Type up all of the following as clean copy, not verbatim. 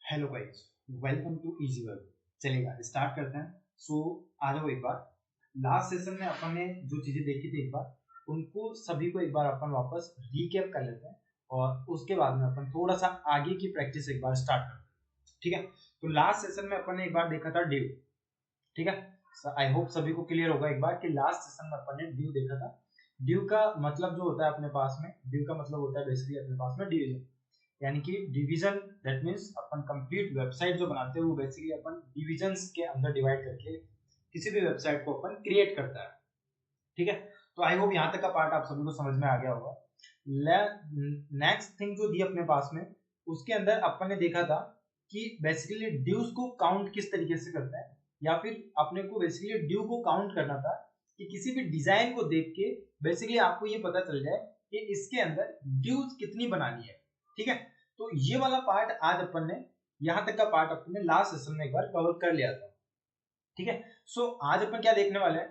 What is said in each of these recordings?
Hello guys, welcome to easy work. चलेगा start करते हैं। आ जाओ एक बार। लास्ट सेशन में अपन ने जो चीजें देखी थी एक बार उनको सभी को एक बार अपन वापस रिकैप कर लेते हैं और उसके बाद में अपन थोड़ा सा आगे की प्रैक्टिस एक बार स्टार्ट करते हैं। ठीक है, तो लास्ट सेशन में अपन ने एक बार देखा था ड्यू। ठीक है, आई होप सभी को क्लियर होगा एक बार कि लास्ट सेशन में अपन ने ड्यू देखा था। ड्यू का मतलब जो होता है अपने पास में, ड्यू का मतलब होता है बेसिकली अपने पास में डिवीजन, यानी कि division. That means upon complete website जो बनाते हैं वो बेसिकली अपन डिविजन्स के अंदर डिवाइड करके किसी भी वेबसाइट को अपन क्रिएट करता है। ठीक है, तो आई होप यहाँ तक का पार्ट आप सभी को समझ में आ गया होगा। नेक्स्ट थिंग जो दी अपने पास में, उसके अंदर अपन ने देखा था कि बेसिकली ड्यूज को काउंट किस तरीके से करते हैं, या फिर अपने को बेसिकली ड्यू को काउंट करना था कि किसी भी डिजाइन को देख के बेसिकली आपको ये पता चल जाए कि इसके अंदर ड्यूज कितनी बनानी है। ठीक है, तो ये वाला पार्ट आज अपन ने, यहां तक का पार्ट अपन ने लास्ट सेशन में एक बार कवर कर लिया था। ठीक है, आज अपन क्या देखने वाले हैं।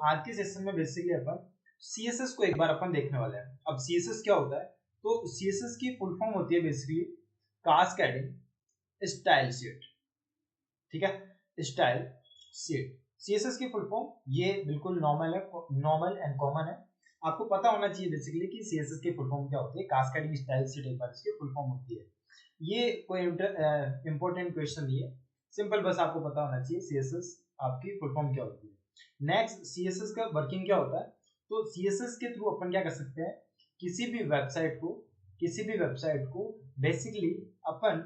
आज के सेशन में बेसिकली अपन सीएसएस को एक बार अपन देखने वाले हैं। अब सीएसएस क्या होता है, तो सीएसएस की फुल फॉर्म होती है बेसिकली कास्केडिंग स्टाइल शीट। ठीक है, स्टाइल शीट सीएसएस की फुल फॉर्म ये बिल्कुल नॉर्मल है, नॉर्मल एंड कॉमन है। आपको पता होना चाहिए बेसिकली कि सीएसएस की फुल फॉर्म क्या होती है। कास्केडिंग स्टाइल शीट एक बार इसकी फुल फॉर्म होती है। ये कोई इंपॉर्टेंट क्वेश्चन नहीं है, सिंपल बस आपको पता होना चाहिए सीएसएस आपकी फुल फॉर्म क्या होती है। नेक्स्ट, सीएसएस का वर्किंग क्या होता है, तो सीएसएस के थ्रू अपन क्या कर सकते हैं, किसी भी वेबसाइट को बेसिकली अपन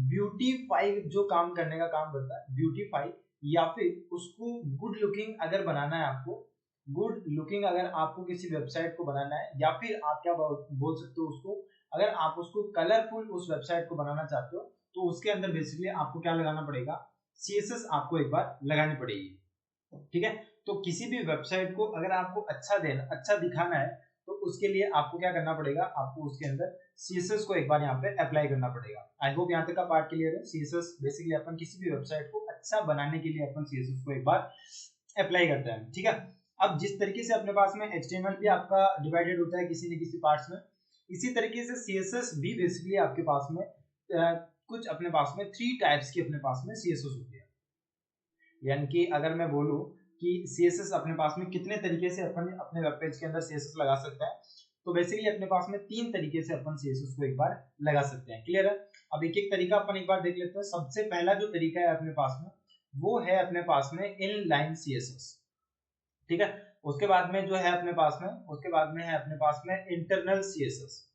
ब्यूटीफाई जो काम करने का काम करता है, ब्यूटीफाई, या फिर उसको गुड लुकिंग अगर बनाना है आपको, गुड लुकिंग अगर आपको किसी वेबसाइट को बनाना है, या फिर आप क्या बोल सकते हो उसको, अगर आप उसको कलरफुल उस वेबसाइट को बनाना चाहते हो तो उसके अंदर बेसिकली आपको क्या लगाना पड़ेगा, सीएसएस आपको एक बार लगानी पड़ेगी। ठीक है, तो किसी भी वेबसाइट को अगर आपको अच्छा दिखाना है तो उसके लिए आपको क्या करना पड़ेगा, आपको उसके अंदर सीएसएस को एक बार यहाँ पे अप्लाई करना पड़ेगा। आई होप यहाँ तक का पार्ट क्लियर है। सीएसएस बेसिकली अपन किसी भी वेबसाइट को अच्छा बनाने के लिए अपन सीएसएस को एक बार अप्लाई करते हैं। ठीक है, अब जिस तरीके से अपने पास में एचटीएमएल भी आपका डिवाइडेड होता है किसी न किसी पार्ट्स में, इसी तरीके से सीएसएस भी बेसिकली आपके पास में कुछ अपने पास में 3 टाइप्स की अपने पास में सीएसएस होती है। यानी कि अगर मैं बोलूं कि सीएसएस अपने पास में कितने तरीके से अपन अपने वेब पेज के अंदर सीएसएस लगा सकते हैं, तो बेसिकली अपने पास में 3 तरीके से अपन सीएसएस को एक बार लगा सकते हैं। क्लियर है? अब एक एक तरीका अपन एक बार देख लेते हैं। सबसे पहला जो तरीका है अपने पास में, वो है अपने पास में इनलाइन सीएसएस। ठीक है, उसके बाद में जो है अपने पास में, उसके बाद में है अपने पास में इंटरनल सीएसएस।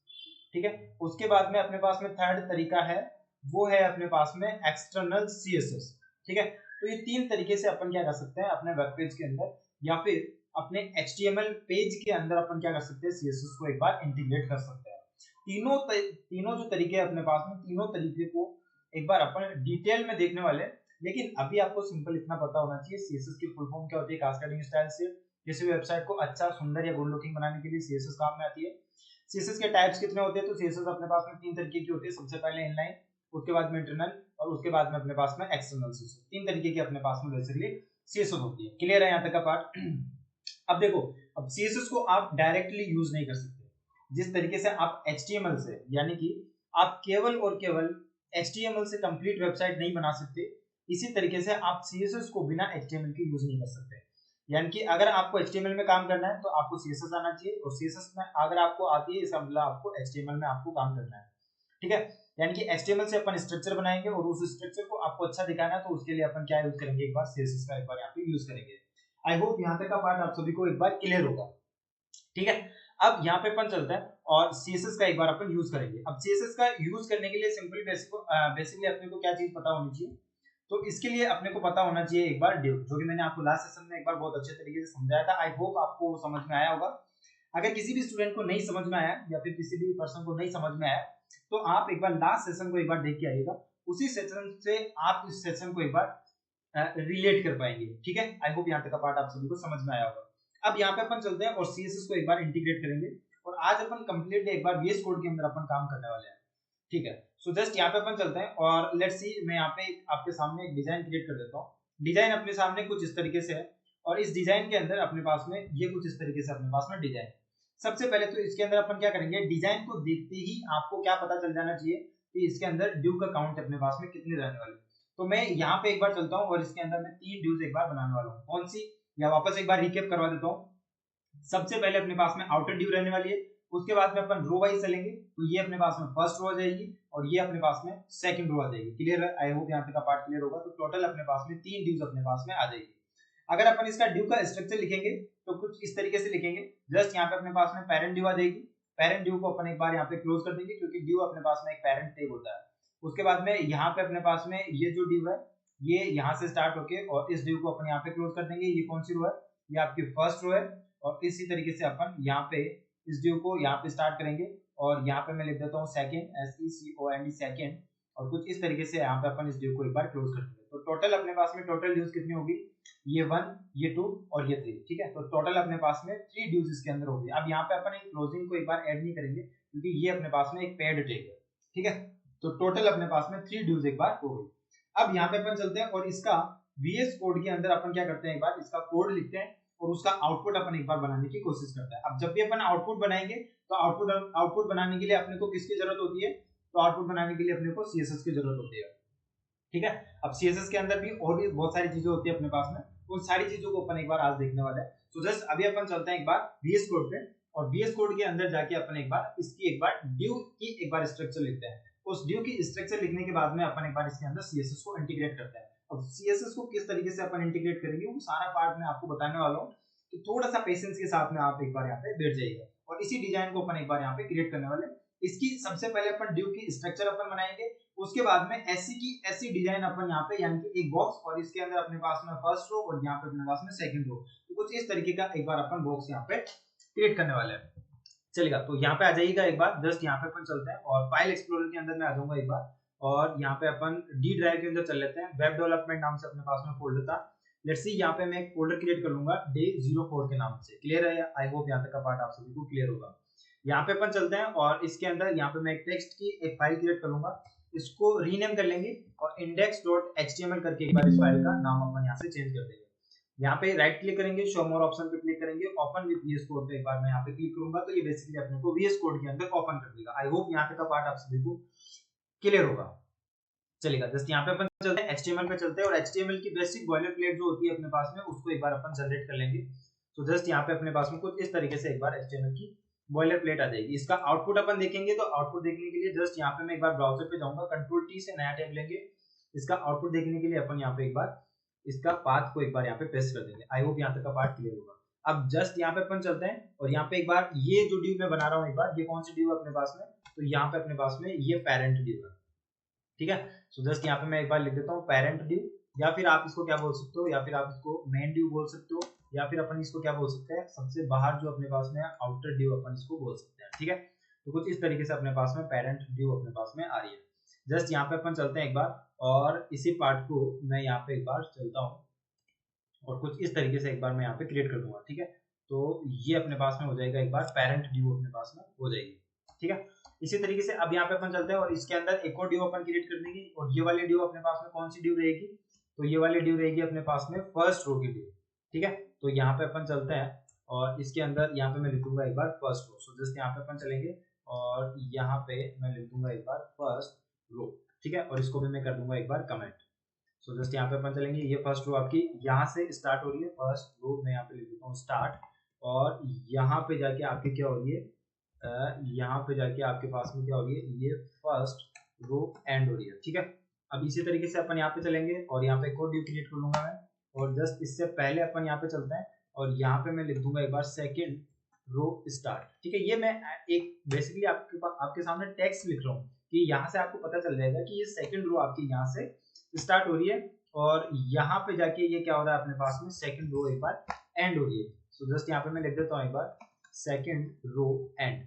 ठीक है, उसके बाद में अपने पास में थर्ड तरीका है, वो है अपने पास में एक्सटर्नल सीएसएस। ठीक है, तो ये 3 तरीके से अपन क्या कर सकते हैं अपने वेब पेज के अंदर या फिर अपने एचटीएमएल पेज के अंदर अपन क्या कर सकते हैं, सीएसएस को एक बार इंटीग्रेट कर सकते हैं। तीनों जो तरीके हैं अपने पास में, तीनों तरीके को एक बार अपन डिटेल में देखने वाले। लेकिन अभी आपको सिंपल इतना पता होना चाहिए सीएसएस की फुल फॉर्म क्या होती है, कास्केडिंग स्टाइल से किसी भी वेबसाइट को अच्छा, सुंदर या गुड लुकिंग बनाने के लिए सीएसएस काम में आती है। सीएसएस के टाइप्स कितने होते हैं, तो सीएसएस अपने पास में 3 तरीके की होती है। सबसे पहले इनलाइन, उसके बाद में इंटरनल और उसके बाद में अपने पास में एक्सटर्नल सीएसएस। 3 तरीके की अपने पास में बेसिकली सीएसएस होती है। क्लियर है यहाँ तक का पार्ट? अब देखो, अब सीएसएस को आप डायरेक्टली यूज नहीं कर सकते। जिस तरीके से आप एचटीएमएल से, यानी कि आप केवल और केवल एचटीएमएल से कंप्लीट वेबसाइट नहीं बना सकते, इसी तरीके से आप सीएसएस को बिना एचटीएमएल के यूज नहीं कर सकते। यानी कि अगर आपको एचटीएमएल में काम करना है तो आपको सीएसएस आना चाहिए, और सीएसएस में अगर आपको आती है इसका मतलब आपको एचटीएमएल में आपको काम करना है। ठीक है, यानी कि एचटीएमएल से अपन स्ट्रक्चर बनाएंगे और उस स्ट्रक्चर को आपको अच्छा दिखाना है तो उसके लिए अपन क्या यूज करेंगे, एक बार सीएसएस का एक बार यहाँ पे यूज करेंगे। आई होप यहाँ तक का पार्ट आप सभी को एक बार क्लियर होगा। ठीक है, अब यहाँ पे अपन चलता है और सीएसएस का एक बार अपन यूज करेंगे। अब सीएसएस का यूज करने के लिए सिंपली बेसिकली अपने को क्या चीज पता होनी चाहिए, तो इसके लिए अपने को पता होना चाहिए एक बार डिव, जो कि मैंने आपको लास्ट सेशन में एक बार बहुत अच्छे तरीके से समझाया था। आई होप आपको वो समझ में आया होगा। अगर किसी भी स्टूडेंट को नहीं समझ में आया या फिर किसी भी पर्सन को नहीं समझ में आया तो आप एक बार लास्ट सेशन को एक बार देख के आइएगा, उसी सेशन से आप इस सेशन को एक बार रिलेट कर पाएंगे। ठीक है, आई होप यहाँ तक का पार्ट आप सभी को समझ में आया होगा। अब यहाँ पे अपन चलते हैं और सीएसएस को एक बार इंटीग्रेट करेंगे, और आज अपन कंप्लीटली एक बार VS कोड के अंदर अपन काम करने वाले हैं। ठीक है, सो जस्ट यहाँ पे अपन चलते हैं और लेट्स सी, मैं यहाँ पे आपके सामने एक डिजाइन क्रिएट कर देता हूँ। डिजाइन अपने सामने कुछ इस तरीके से है, और इस डिजाइन के अंदर अपने पास में ये कुछ इस तरीके से अपने पास में डिजाइन। सबसे पहले तो इसके अंदर अपन क्या करेंगे, डिजाइन को देखते ही आपको क्या पता चल जाना चाहिए कि इसके अंदर ड्यू का काउंट अपने पास में कितने रहने वाले। तो मैं यहाँ पे एक बार चलता हूँ और इसके अंदर मैं 3 ड्यूज एक बार बनाने वाला हूँ। कौन सी, या वापस एक बार रिकैप करवा देता हूँ। सबसे पहले अपने पास में आउटर ड्यू रहने वाली है, उसके बाद में अपन रो वाइज चलेंगे, तो ये अपने पास में फर्स्ट रो आ जाएगी और ये अपने पास में सेकंड रो आ जाएगी। क्लियर है, आई होप यहाँ तक का पार्ट क्लियर होगा। तो टोटल अपने पास में 3 ड्यूज अपने पास में आ जाएगी। अगर अपन इसका ड्यू का स्ट्रक्चर लिखेंगे तो कुछ इस तरीके से लिखेंगे। जस्ट यहाँ पे अपने पास में पेरेंट ड्यू आ जाएगी, पेरेंट ड्यू को अपन एक बार यहाँ पे क्लोज कर देंगे क्योंकि ड्यू अपने पास में एक पेरेंट टैग होता है। उसके बाद में यहाँ पे अपने पास में ये जो ड्यू है ये यहाँ से स्टार्ट होके और इस ड्यू को अपन यहाँ पे क्लोज कर देंगे। ये कौन सी रो है, ये आपकी फर्स्ट रो है। और इसी तरीके से अपन यहाँ पे इस ड्यू को यहाँ पे स्टार्ट करेंगे और यहाँ पे मैं लिख देता हूँ सेकंड, SECOND सेकंड, और कुछ इस तरीके से यहाँ पे अपन इस ड्यू को एक बार क्लोज कर देंगे। तो टोटल अपने पास में टोटल ड्यूज कितनी होगी, ये 1, ये 2 और ये 3। ठीक है, तो टोटल अपने पास में 3 ड्यूज इसके अंदर होगी। अब यहाँ पे अपन एक क्लोजिंग को एक बार ऐड नहीं करेंगे क्योंकि ये अपने पास में एक पेड टैग है। ठीक है, तो टोटल अपने पास में 3 ड्यूज एक बार हो गई। अब यहाँ पे अपन चलते हैं और इसका VS कोड के अंदर अपन क्या करते हैं, एक बार इसका कोड लिखते हैं और उसका आउटपुट अपन एक बार बनाने की कोशिश करते हैं। अब जब भी अपन आउटपुट बनाएंगे तो आउटपुट बनाने के लिए अपने को किसकी जरूरत होती है, तो आउटपुट बनाने के लिए अपने को CSS की जरूरत होती है। ठीक है, अब CSS के अंदर भी और भी बहुत सारी चीजें होती है अपने पास में, उन सारी चीजों को अपन एक बार आज देखने वाले हैं। तो जस्ट अभी अपन चलते हैं एक बार VS कोड पे और VS कोड के अंदर जाके अपन एक बार इसकी एक बार ड्यू की एक बार स्ट्रक्चर लिखते हैं। उस ड्यू की स्ट्रक्चर लिखने के बाद में अपन एक बार इसके अंदर CSS को इंटीग्रेट करते हैं। अब CSS को किस तरीके से अपन इंटीग्रेट करेंगे वो सारा पार्ट मैं आपको बताने वाला हूँ, तो थोड़ा सा पेशेंस के साथ में आप एक बार यहाँ पे बैठ जाइएगा। और इसी डिजाइन को अपन एक बार यहाँ पे क्रिएट करने वाले। इसकी सबसे पहले अपन ड्यू की स्ट्रक्चर अपन बनाएंगे, उसके बाद में ऐसी डिजाइन अपन यहाँ पे यानी कि एक बॉक्स और इसके अंदर अपने पास में फर्स्ट रो और यहाँ पे अपने पास में सेकंड रो, तो कुछ इस तरीके का एक बार अपन बॉक्स यहाँ पे क्रिएट करने वाले हैं। चलेगा, तो यहाँ पे आ जाइएगा एक बार। जस्ट यहाँ पे अपन चलते हैं और फाइल एक्सप्लोरर के अंदर मैं आ जाऊंगा एक बार और यहाँ पे अपन डी ड्राइव के अंदर चल लेते हैं। वेब डेवलपमेंट नाम से अपने पास में फोल्डर था। लेट्स सी, यहाँ पे मैं एक फोल्डर क्रिएट कर लूंगा डे 04 के नाम से। क्लियर है, आई होप यहाँ तक का पार्ट आप सभी को क्लियर होगा। यहाँ पे अपन चलते हैं और इसके अंदर यहाँ पे मैं एक टेक्स्ट की एक फाइल क्रिएट कर लूंगा, इसको रीनेम कर लेंगे और index.html करके एक बार इस फाइल का नाम अपन यहाँ से चेंज कर देंगे। यहाँ पे राइट क्लिक करेंगे, शो मोर ऑप्शन पे क्लिक करेंगे, ओपन विद VS कोड पे एक बार मैं यहाँ पे क्लिक करूंगा तो ये बेसिकली अपने को VS कोड के अंदर ओपन कर देगा। आई होप यहाँ तक का पार्ट आप सभी को क्लियर होगा। चलेगा, जस्ट यहाँ पे अपन चलते हैं HTML पे चलते हैं और HTML की बेसिक बॉयलरप्लेट जो होती है अपने पास में उसको एक बार अपन जनरेट कर लेंगे। तो जस्ट यहाँ पे अपने पास में कुछ इस तरीके से एक बार HTML की बॉयलरप्लेट आ जाएगी। इसका आउटपुट अपन देखेंगे, तो आउटपुट देखने के लिए जस्ट यहाँ पे मैं एक बार ब्राउजर पे जाऊंगा, कंट्रोल T से नया टैब लेंगे। इसका आउटपुट देखने के लिए अपन यहाँ पे एक बार इसका पाथ को एक बार यहाँ पे पेस्ट कर देंगे। आई होप यहाँ तक का पार्ट क्लियर होगा। अब जस्ट यहाँ पे अपन चलते हैं और यहाँ पे एक बार ये जो ड्यू मैं बना रहा हूँ एक बार, ये कौन सी ड्यू है अपने पास में, तो यहाँ पे अपने पास में ये पेरेंट ड्यू है। ठीक है, सो जस्ट यहाँ पे मैं एक बार लिख देता हूँ पेरेंट ड्यू, या फिर आप इसको क्या बोल सकते हो, या फिर आप इसको मेन ड्यू बोल सकते हो, या फिर अपन इसको क्या बोल सकते हैं, सबसे बाहर जो अपने पास में आउटर ड्यू अपन इसको बोल सकते हैं। ठीक है, तो कुछ इस तरीके से अपने पास में पेरेंट ड्यू अपने पास में आ रही है। जस्ट यहाँ पे अपन चलते हैं एक बार और इसी पार्ट को मैं यहाँ पे एक बार चलता हूँ और कुछ इस तरीके से एक बार मैं यहाँ पे क्रिएट कर दूंगा। ठीक है, तो ये अपने पास में हो जाएगा एक बार पेरेंट ड्यू अपने पास में हो जाएगी। ठीक है, इसी तरीके से अब यहाँ पे अपन चलते हैं और इसके अंदर एक और ड्यू अपन क्रिएट कर देंगे और ये वाली ड्यू अपने पास में कौन सी ड्यू रहेगी, तो ये वाली ड्यू रहेगी अपने पास में फर्स्ट रो की ड्यू। ठीक है, तो यहाँ पे अपन चलते हैं और इसके अंदर यहाँ पे मैं लिखूंगा एक बार फर्स्ट रो। सो जस्ट यहाँ पे अपन चलेंगे और यहाँ पे मैं लिख दूंगा एक बार फर्स्ट रो। ठीक है, और इसको भी मैं कर दूंगा एक बार कमेंट। सो जस्ट यहाँ पे अपन चलेंगे, ये फर्स्ट रो आपकी यहाँ से स्टार्ट हो रही है, फर्स्ट रो मैं यहाँ पे लिख देता हूँ स्टार्ट, और यहाँ पे जाके आपकी क्या हो रही है, यहाँ पे जाके आपके पास में क्या हो रही है, ये फर्स्ट रो एंड हो रही है। ठीक है, अब इसी तरीके से अपन यहाँ पे चलेंगे और यहाँ पे एक और ड्यू क्रिएट कर लूंगा मैं, और जस्ट इससे पहले अपन यहाँ पे चलते हैं और यहाँ पे मैं लिख दूंगा एक बार सेकंड रो स्टार्ट। ठीक है, ये मैं एक बेसिकली आपके सामने टेक्स्ट लिख रहा हूँ कि यहाँ से आपको पता चल जाएगा कि ये सेकंड रो आपकी यहाँ से स्टार्ट हो रही है और यहाँ पे जाके ये क्या हो रहा है अपने पास में सेकंड रो एक बार एंड हो रही है। सो जस्ट यहाँ पे मैं लिख देता हूँ एक बार सेकंड रो एंड।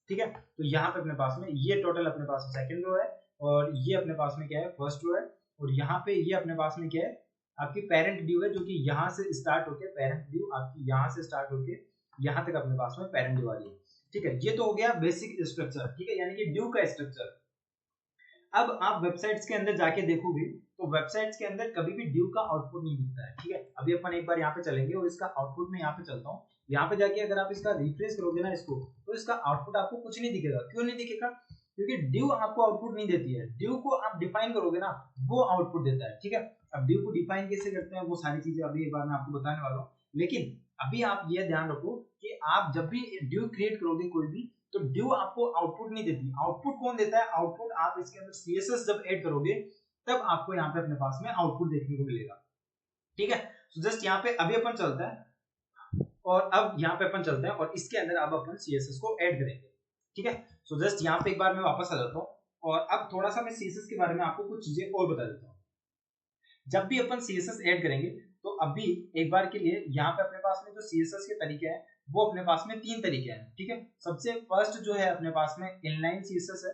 ठीक है, तो यहाँ पे अपने पास में ये टोटल अपने पास में सेकंड रो है और ये अपने पास में क्या है फर्स्ट रो है, और यहाँ पे ये अपने पास में क्या है आपकी पेरेंट ड्यू है, जो कि यहाँ से स्टार्ट होके पेरेंट ड्यू आपकी यहाँ से स्टार्ट होके यहाँ तक अपने पास में पेरेंट ड्यू आ रही है। ठीक है, ये तो हो गया बेसिक स्ट्रक्चर। ठीक है, यानी कि ड्यू का स्ट्रक्चर। अब आप वेबसाइट्स के अंदर जाके देखोगे तो वेबसाइट्स के अंदर कभी भी ड्यू का आउटपुट नहीं दिखता है। ठीक है, अभी अपन एक बार यहाँ पे चलेंगे और इसका आउटपुट में यहाँ पे चलता हूँ। यहाँ पे जाके अगर आप इसका रिफ्रेश करोगे ना इसको, तो इसका आउटपुट आपको कुछ नहीं दिखेगा। क्यों नहीं दिखेगा? क्योंकि div आपको आउटपुट नहीं देती है, div को आप डिफाइन करोगे ना वो आउटपुट देता है, ठीक है। अब div को डिफाइन कैसे करते हैं वो सारी चीजें अभी एक बार मैं आपको बताने वाला हूँ, लेकिन अभी आप ये ध्यान रखो कि आप जब भी div क्रिएट करोगे कोई भी, तो div आपको आउटपुट नहीं देती। आउटपुट कौन देता है? आउटपुट आप इसके अंदर CSS जब ऐड करोगे तब आपको यहाँ पे अपने पास में आउटपुट देखने को मिलेगा, ठीक है। तो जस्ट यहाँ पे अभी अपन चलता है और अब यहाँ पे अपन चलते हैं और इसके अंदर अब अपन CSS को ऐड करेंगे, ठीक है। सो जस्ट यहाँ पे एक बार मैं वापस आ जाता हूँ और अब थोड़ा सा मैं CSS के बारे में आपको कुछ चीजें और बता देता हूँ। जब भी अपन CSS ऐड करेंगे तो अभी एक बार के लिए यहाँ पे अपने पास में जो CSS के तरीके हैं वो अपने पास में 3 तरीके हैं, ठीक है। सबसे फर्स्ट जो है अपने पास में इनलाइन CSS है,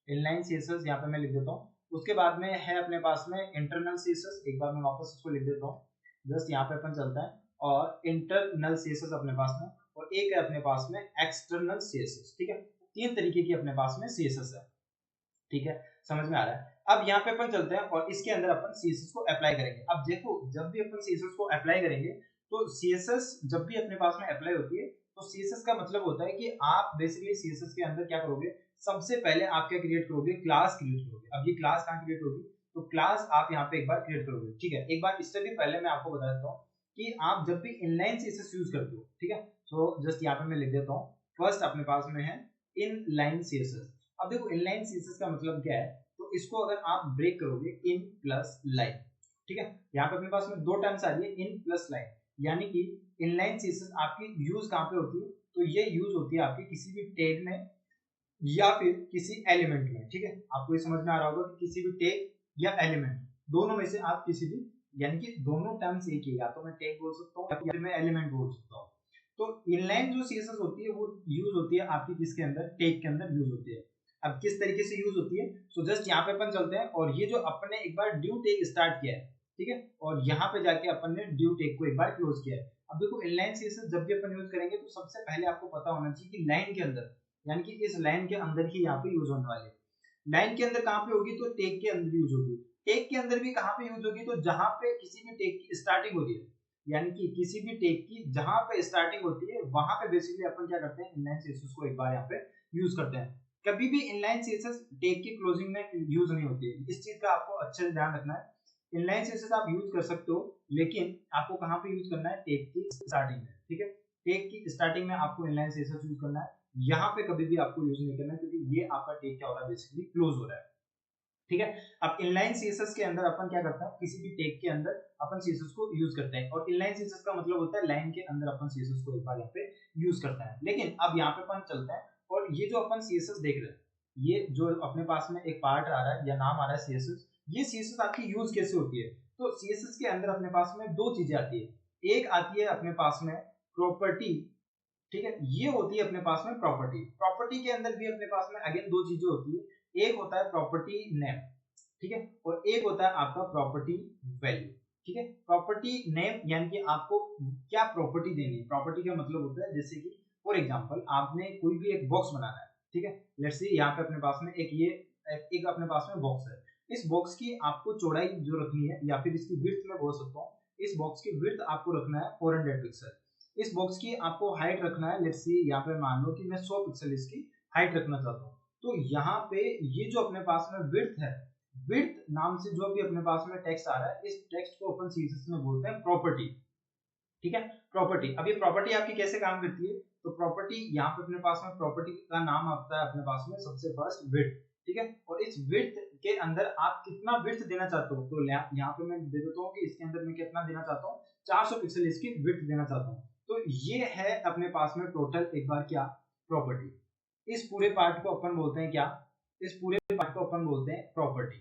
इनलाइन CSS यहाँ पे मैं लिख देता हूँ। उसके बाद में है अपने पास में इंटरनल CSS, एक बार मैं वापस उसको लिख देता हूँ, जस्ट यहाँ पे अपन चलता है और इंटरनल CSS अपने पास में, और एक है अपने पास में एक्सटर्नल CSS, ठीक है। 3 तरीके की अपने पास में CSS है, ठीक है, समझ में आ रहा है। अब यहाँ पे अपन चलते हैं और इसके अंदर अपन CSS को अप्लाई करेंगे। अब देखो जब भी अपन CSS को अप्लाई करेंगे तो CSS जब भी अपने पास में अप्लाई होती है तो CSS का मतलब होता है कि आप बेसिकली CSS के अंदर क्या करोगे, सबसे पहले आप क्या क्रिएट करोगे, क्लास क्रिएट करोगे। अब ये क्लास कहाँ क्रिएट होगी, तो क्लास आप यहाँ पे एक बार क्रिएट करोगे, ठीक है। एक बार इससे भी पहले मैं आपको बता देता हूँ कि आप जब भी इनलाइन CSS यूज करते हो, ठीक है, तो जस्ट यहाँ पे मैं लिख देता हूँ, फर्स्ट अपने पास में है इनलाइन CSS। अब देखो इनलाइन CSS का मतलब क्या है, तो इसको अगर आप ब्रेक करोगे इन प्लस लाइन, ठीक है, यहाँ पे अपने पास में 2 टर्म्स आ रही है इन प्लस लाइन, यानी कि इनलाइन CSS आपकी यूज कहाँ पे होती है, तो ये यूज होती है आपकी किसी भी टैग में या फिर किसी एलिमेंट में, ठीक है। आपको ये समझ में आ रहा होगा कि किसी भी टैग या एलिमेंट दोनों में से आप किसी भी, यानी कि दोनों टर्म्स एक ही, या तो मैं टैग बोल सकता हूँ या फिर मैं एलिमेंट बोल सकता हूँ। तो इनलाइन जो CSS होती है वो यूज होती है आपकी किसके अंदर, टैग के अंदर यूज होती है। अब किस तरीके से यूज होती है, सो जस्ट यहाँ पे अपन चलते हैं और ये जो अपन ने एक बार ड्यू टैग स्टार्ट किया है, ठीक है, और यहाँ पे जाके अपन ने ड्यू टैग को एक बार क्लोज किया है। अब देखो इनलाइन CSS जब भी अपन यूज करेंगे तो सबसे पहले आपको पता होना चाहिए कि लाइन के अंदर, यानी कि इस लाइन के अंदर ही यहाँ पे यूज होने वाली है। लाइन के अंदर कहाँ पे होगी, तो टैग के अंदर यूज होगी। टैग के अंदर भी कहाँ पे यूज होगी, तो जहां पे किसी भी टैग की स्टार्टिंग होती है, यानी कि किसी भी टैग की जहां पे स्टार्टिंग होती है वहां पे बेसिकली अपन क्या करते हैं, इनलाइन CSS को एक बार यहाँ पे यूज करते हैं। कभी भी इनलाइन CSS टैग की क्लोजिंग में यूज नहीं होती है, इस चीज का आपको अच्छे से ध्यान रखना है। इनलाइन CSS आप यूज कर सकते हो, लेकिन आपको कहाँ पे यूज करना है, टैग की स्टार्टिंग में, ठीक है। टैग की स्टार्टिंग में आपको इनलाइन CSS यूज करना है, यहाँ पे कभी भी आपको यूज नहीं करना है, क्योंकि ये आपका टैग क्या हो रहा है, बेसिकली क्लोज हो रहा है, ठीक है। अब इनलाइन CSS के अंदर अपन क्या करते हैं, किसी भी टैग के अंदर अपन CSS को यूज करते हैं, और इनलाइन CSS का मतलब होता है लाइन के अंदर अपन CSS को एक बार यहाँ पे यूज करते हैं। लेकिन अब यहाँ पे अपन चलते हैं और ये जो अपन CSS देख रहे हैं, ये जो अपने पास में एक पार्ट आ रहा है या नाम आ रहा है CSS, ये CSS आपकी यूज कैसे होती है, तो CSS के अंदर अपने पास में 2 चीजें आती है। एक आती है अपने पास में प्रॉपर्टी, ठीक है, ये होती है अपने पास में प्रॉपर्टी। प्रॉपर्टी के अंदर भी अपने पास में अगेन 2 चीजें होती है, एक होता है प्रॉपर्टी नेम, ठीक है, और एक होता है आपका प्रॉपर्टी वैल्यू, ठीक है। प्रॉपर्टी नेम यानी कि आपको क्या प्रॉपर्टी देनी है, प्रॉपर्टी का मतलब होता है जैसे कि फॉर एग्जांपल आपने कोई भी एक बॉक्स बनाना है, ठीक है, लेट्स से यहाँ पे अपने पास में एक अपने पास में बॉक्स है। इस बॉक्स की आपको चौड़ाई जो रखनी है, या फिर इसकी विड्थ में बोल सकता हूँ, इस बॉक्स की विड्थ आपको रखना है 400 पिक्सल। इस बॉक्स की आपको हाइट रखना है, लेट्स सी यहाँ पे मान लो कि मैं 100 पिक्सल इसकी हाइट रखना चाहता हूँ। तो यहाँ पे ये जो अपने पास में विड्थ है, विड्थ नाम से जो भी अपने पास में टेक्स्ट आ रहा है, इस टेक्स्ट को अपन CSS में बोलते हैं प्रॉपर्टी, ठीक है, प्रॉपर्टी। अब ये प्रॉपर्टी आपकी कैसे काम करती है, तो प्रॉपर्टी यहाँ पे अपने पास में प्रॉपर्टी का नाम आता है अपने पास में सबसे फर्स्ट विड्थ, ठीक है, और इस विड्थ के अंदर आप कितना विड्थ देना चाहते हो, तो यहाँ पे मैं दे देता हूँ कि इसके अंदर मैं कितना देना चाहता हूँ, 400 पिक्सल इसकी विड्थ देना चाहता हूँ। तो ये है अपने पास में टोटल एक बार क्या प्रॉपर्टी। इस पूरे पार्ट को अपन बोलते हैं क्या, इस पूरे पार्ट को अपन बोलते हैं प्रॉपर्टी।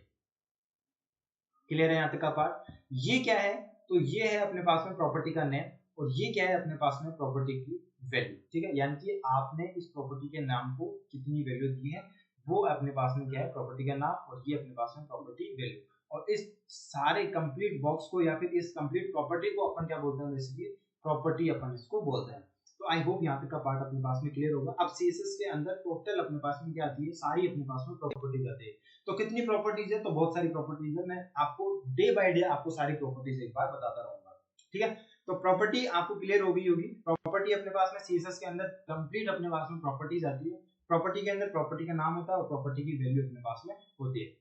क्लियर है यहाँ तक का पार्ट, ये क्या है, तो ये है अपने पास में प्रॉपर्टी का नेम, और ये क्या है अपने पास में प्रॉपर्टी की वैल्यू, ठीक है, यानी कि आपने इस प्रॉपर्टी के नाम को कितनी वैल्यू दी है, वो अपने पास में क्या है, प्रॉपर्टी का नाम, और ये अपने पास में प्रॉपर्टी वैल्यू। और इस सारे कंप्लीट बॉक्स को या फिर इस कंप्लीट प्रॉपर्टी को अपन क्या बोलते हैं, बेसिकली प्रॉपर्टी अपन इसको बोलते हैं। तो आई होप यहाँ तक का पार्ट अपने पास में क्लियर होगा। अब CSS के अंदर टोटल अपने पास में क्या आती है, सारी अपने पास में प्रॉपर्टीज आती है। तो कितनी प्रॉपर्टीज है, तो बहुत सारी प्रॉपर्टीज है, मैं आपको डे बाय डे आपको सारी प्रॉपर्टीज एक बार बताता रहूंगा, ठीक है। तो प्रॉपर्टी आपको क्लियर होगी। प्रॉपर्टी अपने पास में CSS के अंदर कंप्लीट अपने पास में प्रॉपर्टीज आती है, प्रॉपर्टी के अंदर प्रॉपर्टी का नाम होता है और प्रॉपर्टी की वैल्यू अपने पास में होती है।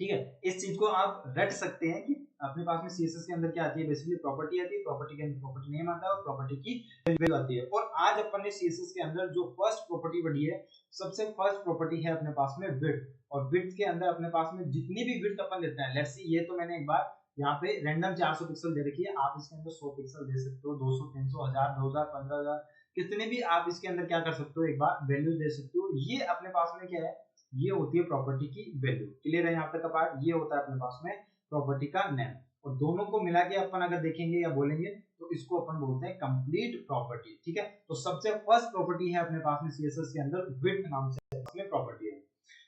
ठीक है, इस चीज को आप रट सकते हैं कि अपने पास में सीएसएस के अंदर क्या आती है, बेसिकली प्रॉपर्टी आती है, प्रॉपर्टी के अंदर प्रॉपर्टी नेम आता है और प्रॉपर्टी की वैल्यू आती है। और आज अपन ने सीएसएस के अंदर जो फर्स्ट प्रॉपर्टी पढ़ी है, सबसे फर्स्ट प्रॉपर्टी है अपने पास में विड्थ, और विड्थ के अंदर अपने पास में जितनी भी विड्थ अपन देते हैं, लेट्स सी ये तो मैंने एक बार यहाँ पे रैंडम 400 पिक्सल दे रखी है, आप इसके अंदर 100 पिक्सल दे सकते हो, 200, 300, 1000, 2000, 15000, कितने भी आप इसके अंदर क्या कर सकते हो, एक बार वैल्यू दे सकते हो। ये अपने पास में क्या है, ये होती है प्रॉपर्टी की वैल्यू। क्लियर है यहाँ तक का पार्ट, ये होता है अपने पास में प्रॉपर्टी का नेम, और दोनों को मिला के अपन अगर देखेंगे या बोलेंगे तो इसको अपन बोलते हैं कंप्लीट प्रॉपर्टी। ठीक है, तो सबसे फर्स्ट प्रॉपर्टी है अपने पास में सीएसएस के अंदर विड्थ नाम से इसमें प्रॉपर्टी है।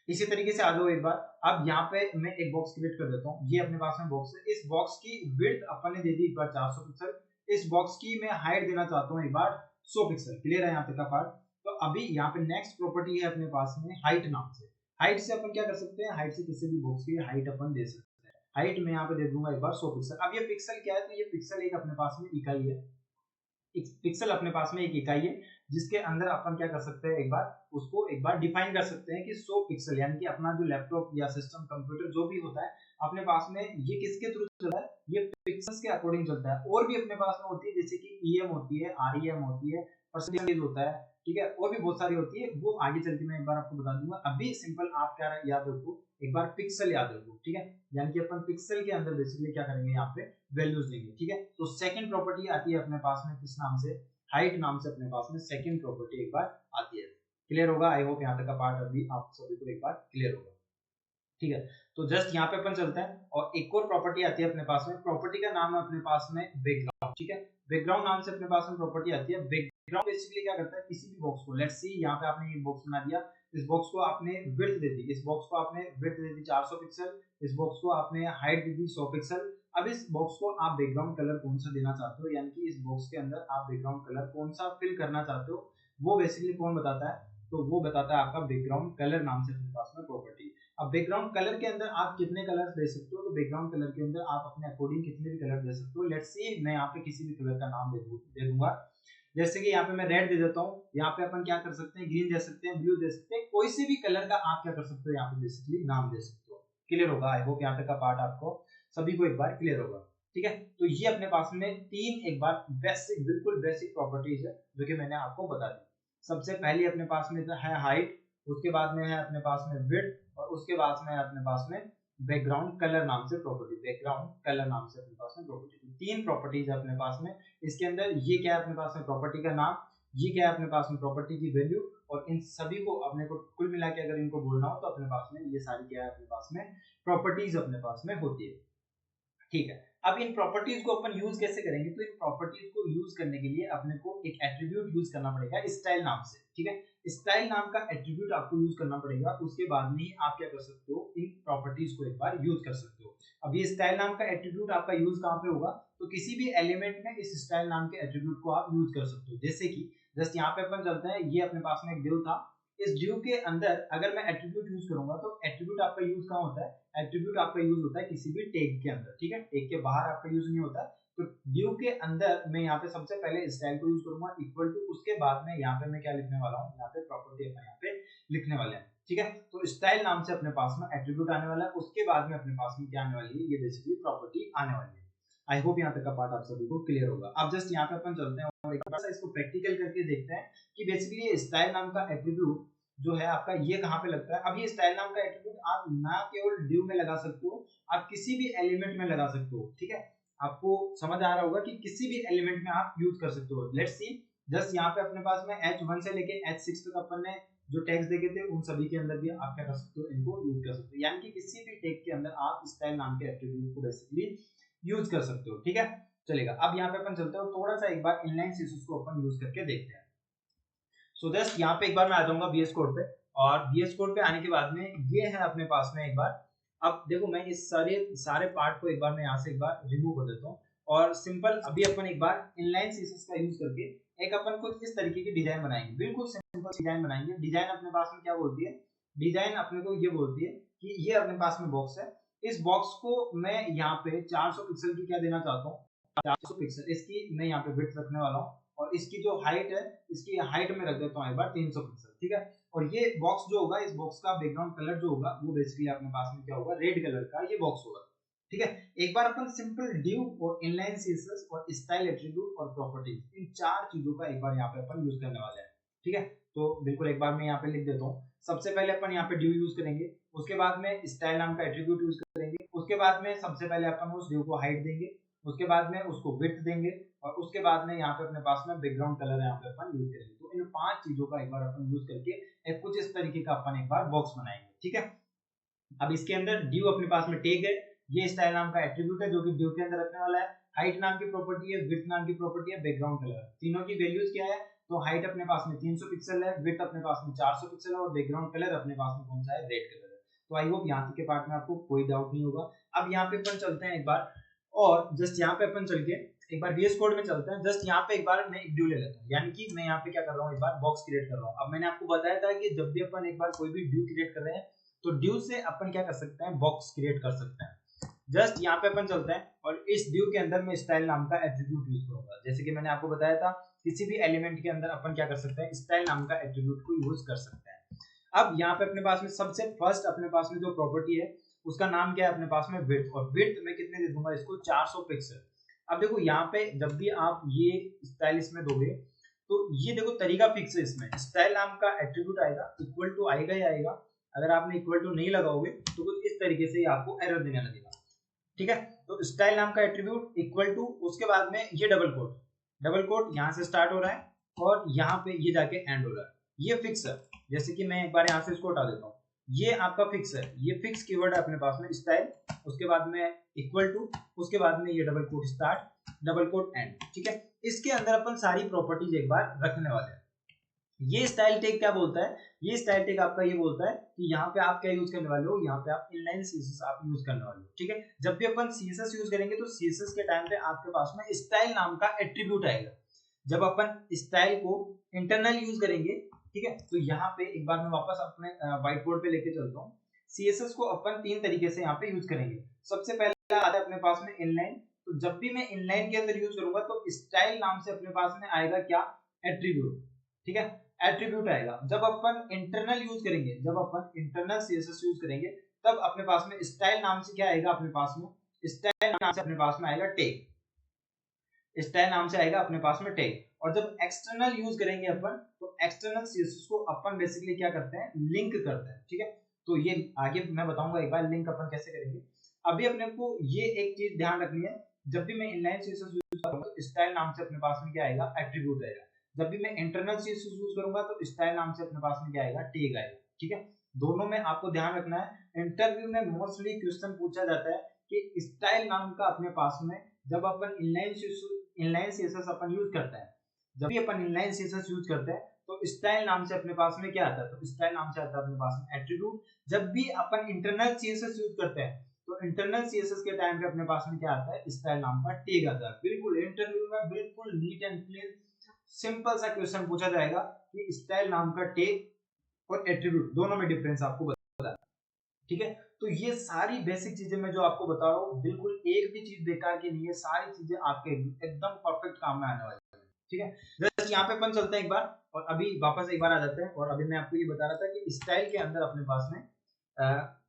इसी तरीके से आ जाओ एक बार, अब यहाँ पे मैं एक बॉक्स क्रिएट कर देता हूँ, ये अपने पास में बॉक्स है, इस बॉक्स की विड्थ अपन ने दे दी एक बार 400 पिक्सल, इस बॉक्स की मैं हाइट देना चाहता हूँ एक बार 100 पिक्सल। क्लियर है यहाँ तक का पार्ट। तो अभी यहाँ पे नेक्स्ट प्रॉपर्टी है अपने पास में हाइट नाम से। हाइट से अपन क्या कर सकते हैं, हाइट से किसी भी बॉक्स की हाइट अपन दे सकते हैं, हाइट में यहाँ पे दे दूंगा एक बार 100 पिक्सल। अब ये पिक्सल क्या है, तो ये पिक्सल एक अपने पास में इकाई है, पिक्सल अपने पास में एक इकाई है, जिसके अंदर अपन क्या कर सकते हैं, एक बार उसको एक बार डिफाइन कर सकते हैं कि 100 पिक्सल, यानी कि अपना जो लैपटॉप या सिस्टम कंप्यूटर जो भी होता है अपने पास में, ये किसके थ्रू चलता है, ये पिक्सल्स के अकॉर्डिंग चलता है। और भी अपने पास में होती है, जैसे कि ईएम होती है, आरईएम होती है, परसेंटेज होता है, ठीक है, और भी बहुत सारी होती है, वो आगे चल के मैं एक बार आपको बता दूंगा। अभी सिंपल आप क्या याद रखो, एक बार पिक्सल याद रखो, ठीक है, यानी कि अपन पिक्सल के अंदर बेसिकली क्या करेंगे, यहाँ पे वैल्यूज देंगे। ठीक है, तो सेकंड प्रॉपर्टी आती है अपने पास में किस नाम से, हाइट नाम से अपने पास में सेकंड प्रॉपर्टी एक बार आती है। क्लियर होगा, आई होप यहाँ तक का पार्ट अभी आप सभी को एक बार क्लियर होगा। ठीक है, तो जस्ट यहाँ पे अपन चलते हैं, और एक और प्रॉपर्टी आती है अपने पास में, प्रॉपर्टी का नाम है अपने पास में बैकग्राउंड। ठीक है, बैकग्राउंड नाम से अपने पास में प्रॉपर्टी आती है। बैकग्राउंड बेसिकली क्या करता है, किसी भी बॉक्स को, लेट्स सी यहाँ पे आपने एक बॉक्स बना दिया, इस बॉक्स को आपने विड्थ दे दी, इस बॉक्स को आपने विड्थ दे दी 400 पिक्सल, इस बॉक्स को आपने हाइट दे दी 100 पिक्सल। अब इस बॉक्स को आप बैकग्राउंड कलर कौन सा देना चाहते हो, यानी कि इस बॉक्स के अंदर आप बैकग्राउंड कलर कौन सा फिल करना चाहते हो, वो बेसिकली कौन बताता है, तो वो बताता है आपका बैकग्राउंड कलर नाम से अपने पास में प्रॉपर्टी। अब बैकग्राउंड कलर के अंदर आप कितने कलर्स दे सकते हो, तो बैकग्राउंड कलर के अंदर आप अपने अकॉर्डिंग कितने भी कलर दे सकते हो। लेट्स सी मैं यहाँ पे किसी भी कलर का नाम दे दूंगा, जैसे कि यहाँ पे मैं रेड दे देता हूँ, यहाँ पे अपन क्या कर सकते हैं, ग्रीन दे सकते हैं, ब्लू दे सकते हैं, कोई से भी कलर का आप क्या कर सकते हो, यहाँ पे बेसिकली नाम दे सकते हो। क्लियर होगा, आई होप यहाँ तक का पार्ट आपको सभी को एक बार क्लियर होगा। ठीक है, तो ये अपने पास में तीन एक बार बेसिक, बिल्कुल बेसिक प्रॉपर्टीज है जो कि मैंने आपको बता दी। सबसे पहले अपने पास में है हाइट, उसके बाद में है अपने पास में विड्थ, और उसके बाद में है अपने पास में बैकग्राउंड कलर नाम से प्रॉपर्टी, बैकग्राउंड कलर नाम से अपने पास में प्रॉपर्टी। तीन प्रॉपर्टीज है अपने पास में इसके अंदर। ये क्या है अपने पास में, प्रॉपर्टी का नाम, ये क्या है अपने पास में, प्रॉपर्टी की वैल्यू, और इन सभी को अपने को कुल मिला के अगर इनको बोलना हो तो अपने पास में ये सारी क्या है अपने पास में प्रॉपर्टीज अपने पास में होती है। ठीक है, अब इन प्रॉपर्टीज को अपन यूज कैसे करेंगे, तो इन प्रॉपर्टीज को यूज करने के लिए अपने को एक एट्रीब्यूट यूज करना पड़ेगा स्टाइल नाम से। ठीक है, स्टाइल नाम का एट्रीब्यूट आपको यूज करना पड़ेगा, उसके बाद में ही आप क्या कर सकते हो, इन प्रॉपर्टीज को एक बार यूज कर सकते हो। अब ये स्टाइल नाम का एट्रीब्यूट आपका यूज कहाँ पे होगा, तो किसी भी एलिमेंट में इस स्टाइल नाम के एट्रीब्यूट को आप यूज कर सकते हो। जैसे कि जस्ट यहाँ पे अपन चलते हैं, ये अपने पास में एक div था, इस div के अंदर अगर मैं एट्रीब्यूट यूज करूंगा तो एट्रीब्यूट आपका यूज कहाँ होता है, एट्रीब्यूट आपका यूज होता है किसी भी टैग के अंदर। ठीक है, टैग के बाहर आपका यूज नहीं होता है। तो div के अंदर मैं यहाँ पे सबसे पहले स्टाइल को यूज करूंगा इक्वल टू, उसके बाद में यहाँ पे मैं क्या लिखने वाला हूँ, यहाँ पे प्रॉपर्टी अपन यहाँ पे लिखने वाले हैं। ठीक है, तो स्टाइल नाम से अपने पास में एट्रीब्यूट आने वाला है, उसके बाद में अपने पास में क्या आने वाली है, ये बेसिकली प्रॉपर्टी आने वाली है। आई होप यहाँ तक का पार्ट आप सभी को क्लियर होगा। अब जस्ट यहाँ पे अपन चलते हैं और एक बार इसको प्रैक्टिकल करके देखते हैं कि बेसिकली ये स्टाइल नाम का एट्रीब्यूट जो है आपका ये कहाँ पे लगता है। अब ये स्टाइल नाम का एट्रीब्यूट आप ना केवल div में लगा सकते हो, आप किसी भी एलिमेंट में लगा सकते हो। ठीक है, आपको समझ आ रहा होगा कि किसी भी एलिमेंट में आप यूज कर सकते हो। लेट्स सी जस्ट यहाँ पे अपने पास में h1 से लेके h6 तक अपन ने जो टैग्स देखे थे उन सभी के अंदर भी आप क्या कर सकते हो, इनको यूज कर सकते हो, यानी कि किसी भी टैग के अंदर आप स्टाइल नाम के एट्रीब्यूट को बेसिकली यूज कर सकते हो। ठीक है, चलेगा। अब यहाँ पे अपन चलते हो थोड़ा सा एक बार इनलाइन सीएसएस को अपन यूज करके देखते हैं। सो जस्ट यहाँ पे एक बार मैं आ जाऊंगा VS कोड पे, और VS कोड पे आने के बाद में ये है अपने पास में एक बार, अब देखो मैं इस सारे पार्ट को एक बार मैं यहाँ से एक बार रिमूव कर देता हूँ, और सिंपल अभी अपन एक बार इनलाइन सीएसएस का यूज करके एक अपन कुछ इस तरीके की डिजाइन बनाएंगे, बिल्कुल सिंपल डिजाइन बनाएंगे। डिजाइन अपने पास में क्या बोलती है, डिजाइन अपने को ये बोलती है कि ये अपने पास में बॉक्स है, इस बॉक्स को मैं यहाँ पे 400 पिक्सल की क्या देना चाहता हूँ, 400 पिक्सल इसकी मैं यहाँ पे विड्थ रखने वाला हूँ, और इसकी जो हाइट है, इसकी हाइट में रख देता हूँ एक बार 300 पिक्सल। ठीक है, और ये बॉक्स जो होगा, इस बॉक्स का बैकग्राउंड कलर जो होगा वो बेसिकली अपने पास में क्या होगा, रेड कलर का ये बॉक्स होगा। ठीक है, एक बार अपन सिंपल div और इनलाइन सीएसएस और स्टाइल एट्रीब्यूट और प्रॉपर्टीज, इन चार चीजों का एक बार यहाँ पे अपन यूज करने वाले हैं। ठीक है, तो बिल्कुल एक बार मैं यहाँ पे लिख देता हूँ। सबसे पहले अपन यहाँ पे div यूज करेंगे, उसके बाद में स्टाइल नाम का एट्रीब्यूट यूज करेंगे, उसके बाद में सबसे पहले अपन उस div को हाइट देंगे, उसके बाद में उसको विड्थ देंगे, और उसके बाद में यहाँ पे अपने पास में बैकग्राउंड कलर यहाँ पे अपन यूज करेंगे। तो इन 5 चीजों का एक बार अपन यूज करके एक कुछ इस तरीके का अपन एक बार बॉक्स बनाएंगे। ठीक है, अब इसके अंदर div अपने पास में टैग है, ये स्टाइल नाम का एट्रीब्यूट है जो कि div के अंदर रखने वाला है, हाइट नाम की प्रॉपर्टी है, विड्थ नाम की प्रॉपर्टी है, बैकग्राउंड कलर, तीनों की वैल्यूज क्या है, तो हाइट अपने पास में 300 पिक्सल है, विड्थ अपने पास में 400 पिक्सल है, और बैकग्राउंड कलर अपने पास में कौन सा है, रेड कलर है। तो आई होप यहाँ तक के पार्ट में आपको कोई डाउट नहीं होगा। अब यहाँ पे अपन चलते हैं एक बार, और जस्ट यहाँ पे अपन चल के एक बार VS कोड में चलते हैं। जस्ट यहाँ पे एक बार मैं एक div ले लेता हूँ, यानी कि मैं यहाँ पे क्या कर रहा हूँ, एक बार बॉक्स क्रिएट कर रहा हूँ। अब मैंने आपको बताया था कि जब भी अपन एक बार कोई भी div क्रिएट कर रहे हैं तो div से अपन क्या कर सकते हैं, बॉक्स क्रिएट कर सकते हैं। जस्ट यहाँ पे अपन चलते हैं, और इस div के अंदर मैं स्टाइल नाम का एट्रीब्यूट यूज करूंगा। जैसे कि मैंने आपको बताया था, किसी भी एलिमेंट के अंदर अपन क्या कर सकते हैं, स्टाइल नाम का एट्रीब्यूट को यूज कर सकते हैं। अब यहाँ पे अपने पास में सबसे फर्स्ट अपने पास में जो प्रॉपर्टी है उसका नाम क्या है, अपने पास में विड्थ, और विड्थ में कितने दे दूंगा इसको, 400 पिक्सल। अब देखो यहाँ पे जब भी आप ये स्टाइल इसमें दोगे तो ये देखो तरीका फिक्स है, इसमें स्टाइल नाम का एट्रीब्यूट आएगा, इक्वल टू आएगा ही आएगा। अगर आपने इक्वल टू नहीं लगाओगे तो कुछ इस तरीके से आपको एरर देने लगेगा। ठीक है, तो स्टाइल नाम का एट्रीब्यूट इक्वल टू, उसके बाद में ये डबल कोट यहाँ से स्टार्ट हो रहा है और यहाँ पे ये जाके एंड हो रहा है, ये फिक्स है। जैसे कि मैं एक बार यहाँ से इसको हटा देता हूँ, ये आपका फिक्स है, ये फिक्स कीवर्ड है अपने पास में स्टाइल, उसके बाद में इक्वल टू, उसके बाद में ये double quote start, double quote end. ठीक है, इसके अंदर अपन सारी प्रॉपर्टीज एक बार रखने वाले हैं। ये स्टाइल टैग क्या बोलता है, ये स्टाइल टैग आपका ये बोलता है कि यहाँ पे आप क्या यूज करने वाले हो, यहाँ पे आप इनलाइन सीएसएस आप यूज करने वाले हो। ठीक है, जब भी अपन सीएसएस यूज करेंगे तो सीएसएस के टाइम पे आपके पास में स्टाइल नाम का एट्रीब्यूट आएगा। जब अपन स्टाइल को इंटरनल यूज करेंगे, ठीक है, तो यहाँ पे एक बार मैं वापस अपने व्हाइट बोर्ड पे लेके चलता हूँ। सीएसएस को अपन 3 तरीके से यहाँ पे यूज करेंगे। सबसे पहले आता है अपने पास में इनलाइन, तो जब भी मैं इनलाइन के अंदर यूज करूंगा तो स्टाइल नाम से अपने पास में आएगा क्या, एट्रीब्यूट। ठीक है, एट्रीब्यूट आएगा। जब अपन इंटरनल यूज करेंगे, जब अपन इंटरनल सीएसएस यूज करेंगे तब अपने पास में स्टाइल नाम से क्या आएगा, अपने पास में स्टाइल नाम से अपने पास में आएगा टैग, स्टाइल नाम से आएगा अपने पास में टैग। और जब एक्सटर्नल यूज करेंगे अपन, तो एक्सटर्नल सीएसएस को अपन बेसिकली क्या करते हैं, लिंक करते हैं। ठीक है, तो ये आगे मैं बताऊंगा एक बार लिंक अपन कैसे करेंगे। अभी अपने को ये एक चीज ध्यान रखनी है, जब भी मैं इनलाइन सीएसएस यूज करूंगा तो स्टाइल नाम से अपने पास में क्या आएगा, एट्रीब्यूट आएगा। जब भी मैं इंटरनल सीएसएस यूज करूंगा तो स्टाइल नाम से अपने पास में क्या आएगा, टैग आएगा। ठीक है, दोनों में आपको ध्यान रखना है। इंटरव्यू में मोस्टली क्वेश्चन पूछा जाता है कि स्टाइल नाम का अपने पास में जब अपन इनलाइन सीएसएस अपन यूज करते हैं, जब भी अपन इनलाइन सीएसएस यूज करते हैं तो स्टाइल नाम से अपने पास में क्या आता है, तो स्टाइल नाम से आता है अपने पास में एट्रीब्यूट। जब भी अपन इंटरनल सीएसएस यूज करते हैं तो इंटरनल सीएसएस के टाइम पे अपने पास में क्या आता है, स्टाइल नाम का टैग आता है। बिल्कुल इंटरव्यू में बिल्कुल नीट एंड क्लीन सिंपल सा क्वेश्चन पूछा जाएगा कि स्टाइल नाम का टैग और एट्रीब्यूट दोनों में डिफरेंस आपको बताना है। ठीक है, तो ये सारी बेसिक चीजें मैं जो आपको बता रहा हूँ, बिल्कुल एक भी चीज बेकार की नहीं है, सारी चीजें आपके एकदम परफेक्ट काम में आने वाली है। ठीक है, जस्ट यहाँ पे अपन चलते हैं एक बार, और अभी वापस एक बार आ जाते हैं। और अभी मैं आपको ये बता रहा था कि स्टाइल के अंदर अपने पास में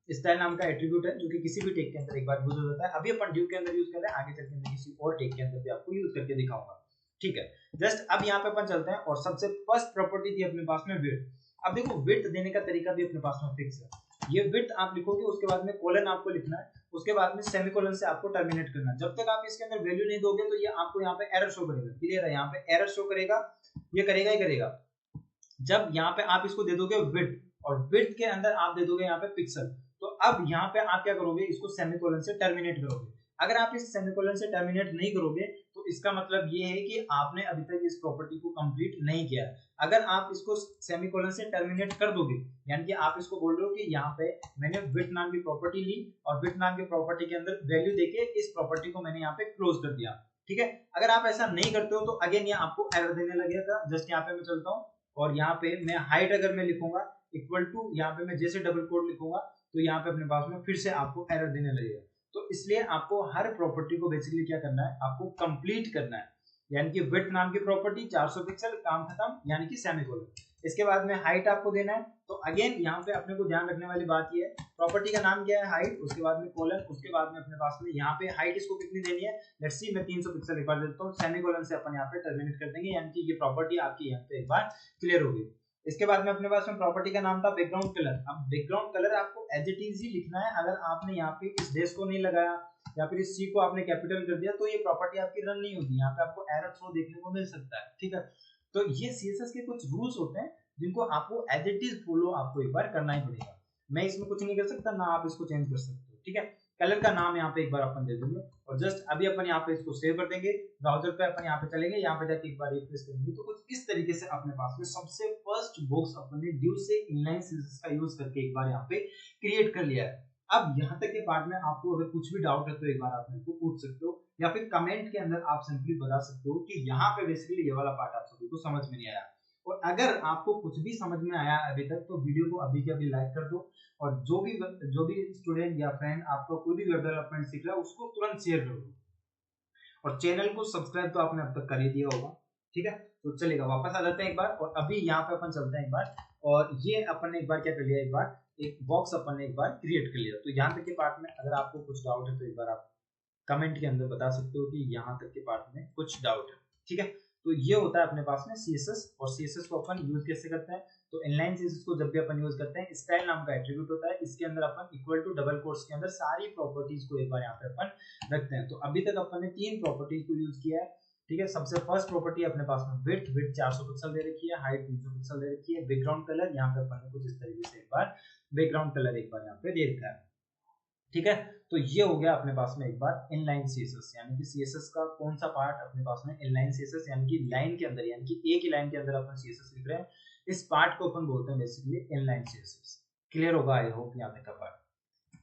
स्टाइल नाम का एट्रीब्यूट है जो कि किसी भी टैग के अंदर एक बार यूज हो जाता है। अभी अपन div के अंदर यूज कर रहे हैं, आगे चलकर मैं किसी और टैग के अंदर भी आपको यूज करके दिखाऊंगा। ठीक है, जस्ट अब यहाँ पे अपन चलते हैं, और सबसे फर्स्ट प्रॉपर्टी थी अपने पास में विड्थ। अब देखो विड्थ देने का तरीका भी अपने पास में फिक्स है। ये विड्थ आप लिखोगे, उसके बाद में कोलन आपको लिखना है, उसके बाद में सेमीकोलन से आपको टर्मिनेट करना है। जब तक आप इसके अंदर वैल्यू नहीं दोगे तो ये आपको यहाँ पे एरर शो करेगा। क्लियर है, यहाँ पे एरर शो करेगा, ये करेगा ही करेगा। जब यहाँ पे आप इसको दे दोगे विड्थ, और विड्थ के अंदर आप दे दोगे यहाँ पे पिक्सल, तो अब यहाँ पे आप क्या करोगे, इसको सेमीकोलन से टर्मिनेट करोगे। अगर आप इस सेमीकोलन से टर्मिनेट नहीं करोगे तो इसका मतलब ये है कि आपने अभी तक इस प्रॉपर्टी को कंप्लीट नहीं किया। अगर आप इसको सेमीकोलन से टर्मिनेट कर दोगे, यानी कि आप इसको बोल रहे हो कि यहाँ पे मैंने विड्थ नाम की प्रॉपर्टी ली और विड्थ नाम की प्रॉपर्टी के अंदर वैल्यू देके इस प्रॉपर्टी को मैंने यहाँ पे क्लोज कर दिया। ठीक है, अगर आप ऐसा नहीं करते हो तो अगेन ये आपको एरर देने लगेगा। जस्ट यहाँ पे मैं चलता हूँ, और यहाँ पे मैं हाइट अगर मैं लिखूंगा इक्वल टू, यहाँ पे मैं जैसे डबल कोट लिखूंगा तो यहाँ पे अपने पास में फिर से आपको एरर देने लगेगा। तो इसलिए आपको हर प्रॉपर्टी को बेसिकली क्या करना है, आपको कंप्लीट करना है। यानी कि विड्थ नाम की प्रॉपर्टी 400 पिक्सल, काम खत्म, यानी कि सेमीकोलन। इसके बाद में हाइट आपको देना है, तो अगेन यहाँ पे अपने को ध्यान रखने वाली बात ये है, प्रॉपर्टी का नाम क्या है हाइट, उसके बाद में कोलन, उसके बाद में अपने पास में यहाँ पे हाइट इसको कितनी देनी है, लेट्स सी मैं 300 पिक्सल एक बार देता हूँ, सेमीकोलन से अपन यहाँ पे टर्मिनेट कर देंगे, यानी कि ये प्रॉपर्टी आपकी यहाँ पे एक बार क्लियर होगी। इसके बाद में अपने पास में प्रॉपर्टी का नाम था बैकग्राउंड कलर। अब बैकग्राउंड कलर आपको एज इट इज ही लिखना है, अगर आपने यहाँ पे इस डेस को नहीं लगाया या फिर इस सी को आपने कैपिटल कर दिया तो ये प्रॉपर्टी आपकी रन नहीं होगी, यहाँ पे आपको एरर थ्रो देखने को मिल सकता है, ठीक है। तो ये सीएसएस के कुछ रूल्स होते हैं जिनको आपको एज इट इज फॉलो आपको एक बार करना ही पड़ेगा, मैं इसमें कुछ नहीं कर सकता, ना आप इसको चेंज कर सकते हो, ठीक है। कलर का नाम यहाँ पे एक बार अपन दे देंगे और जस्ट अभी अपन यहाँ पे इसको सेव कर देंगे, ब्राउजर पे अपन यहाँ पे चलेंगे, यहाँ पे जाके एक बार रिफ्रेश करेंगे तो कुछ इस तरीके से अपने पास में सबसे फर्स्ट बॉक्स अपन ने ड्यू से इनलाइन सीएसएस का यूज करके एक बार यहाँ पे क्रिएट कर लिया है। अब यहाँ तक के पार्ट में आपको अगर कुछ भी डाउट है तो एक बार आप मेरे को पूछ सकते हो या फिर कमेंट के अंदर आप सिंपली बता सकते हो कि यहाँ पे बेसिकली ये वाला पार्ट आप सभी को समझ में नहीं आया। और अगर आपको कुछ भी समझ में आया अभी तक तो वीडियो को अभी के अभी लाइक कर दो और जो भी स्टूडेंट या फ्रेंड आपका कोई भी वेब डेवलपमेंट सीख रहा है उसको तुरंत शेयर कर दो और चैनल को सब्सक्राइब तो आपने अब तक कर ही दिया होगा, ठीक है। तो चलेगा, वापस आ जाते हैं एक बार और अभी यहाँ पे अपन चलते हैं एक बार और ये अपन ने एक बार क्या कर लिया, एक बार एक बॉक्स अपन ने एक बार क्रिएट कर लिया। तो यहाँ तक के पार्ट में अगर आपको कुछ डाउट है तो एक बार आप कमेंट के अंदर बता सकते हो कि यहाँ तक के पार्ट में कुछ डाउट है, ठीक है। तो ये होता है अपने पास में सीएसएस और सीएसएस को अपन यूज कैसे करते हैं, तो इनलाइन सीएसएस को जब भी अपन यूज करते हैं स्टाइल नाम का एट्रीब्यूट होता है, इसके अंदर अपन इक्वल टू डबल कोट्स के अंदर सारी प्रॉपर्टीज को एक बार यहाँ पे अपन रखते हैं। तो अभी तक अपन ने 3 प्रॉपर्टीज को यूज किया है, ठीक है। सबसे फर्स्ट प्रॉपर्टी अपने पास में विड्थ 400 पिक्सल दे रखी है, हाइट 300 पिक्सल दे रखी है, बैकग्राउंड कलर यहाँ पे अपन ने कुछ इस तरीके से एक बार बैकग्राउंड कलर एक बार यहाँ पे दे रखा है, ठीक है। तो ये हो गया अपने पास में एक बार इनलाइन सीएसएस, यानी कि सीएसएस का कौन सा पार्ट अपने पास में इनलाइन सीएसएस, यानी कि लाइन के अंदर, यानी कि एक ही लाइन के अंदर अपन सीएसएस लिख रहे हैं, इस पार्ट को अपन बोलते हैं बेसिकली इनलाइन सीएसएस। क्लियर होगा आई होप यहाँ तक का पार्ट,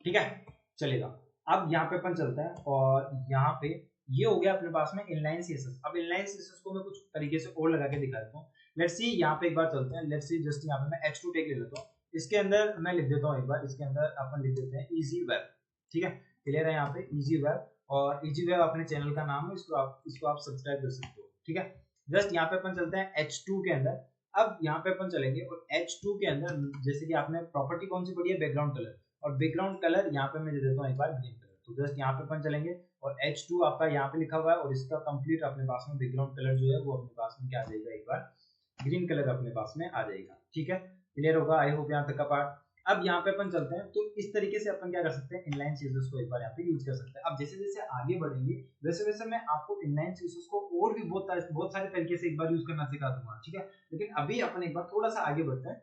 ठीक है। चलेगा, अब यहाँ पे अपन चलते हैं और यहाँ पे ये हो गया अपने पास में इनलाइन सीएसएस। अब इनलाइन सीएसएस को मैं कुछ तरीके से और लगा के दिखा देता हूँ। लेट्स सी यहाँ पे एक बार चलते हैं, लेट्स सी जस्ट यहाँ पे मैं h2 टैग ले लेता हूँ, इसके अंदर मैं लिख देता हूँ एक बार, इसके अंदर अपन लिख देते हैं इजी वेब, ठीक है। क्लियर है, यहाँ पे इजी वेब, और इजी वेब अपने चैनल का नाम है, इसको आप सब्सक्राइब कर सकते हो, ठीक है। जस्ट यहाँ पे अपन चलते हैं h2 के अंदर। अब यहाँ पे अपन चलेंगे और h2 के अंदर जैसे कि आपने प्रॉपर्टी कौन सी पढ़ी है, बैकग्राउंड कलर, और बैकग्राउंड कलर यहाँ पे मैं दे देता हूँ एक बार ग्रीन कलर। तो जस्ट यहाँ पे अपन चलेंगे और h2 आपका यहाँ पे लिखा हुआ है और इसका कंप्लीट अपने पास में बैकग्राउंड कलर जो है वो अपने पास में क्या आ जाएगा, एक बार ग्रीन कलर अपने पास में आ जाएगा, ठीक है। क्लियर होगा आई होप यहाँ तक का पार्ट। अब यहाँ पे अपन चलते हैं, तो इस तरीके से अपन क्या कर सकते हैं, इनलाइन सीएसएस को एक बार यहाँ पे यूज कर सकते हैं। अब जैसे जैसे आगे बढ़ेंगे वैसे वैसे मैं आपको इनलाइन सीएसएस को और भी बहुत सारे तरीके से एक बार यूज करना सिखा दूंगा, ठीक है। लेकिन अभी अपन एक बार थोड़ा सा आगे बढ़ते हैं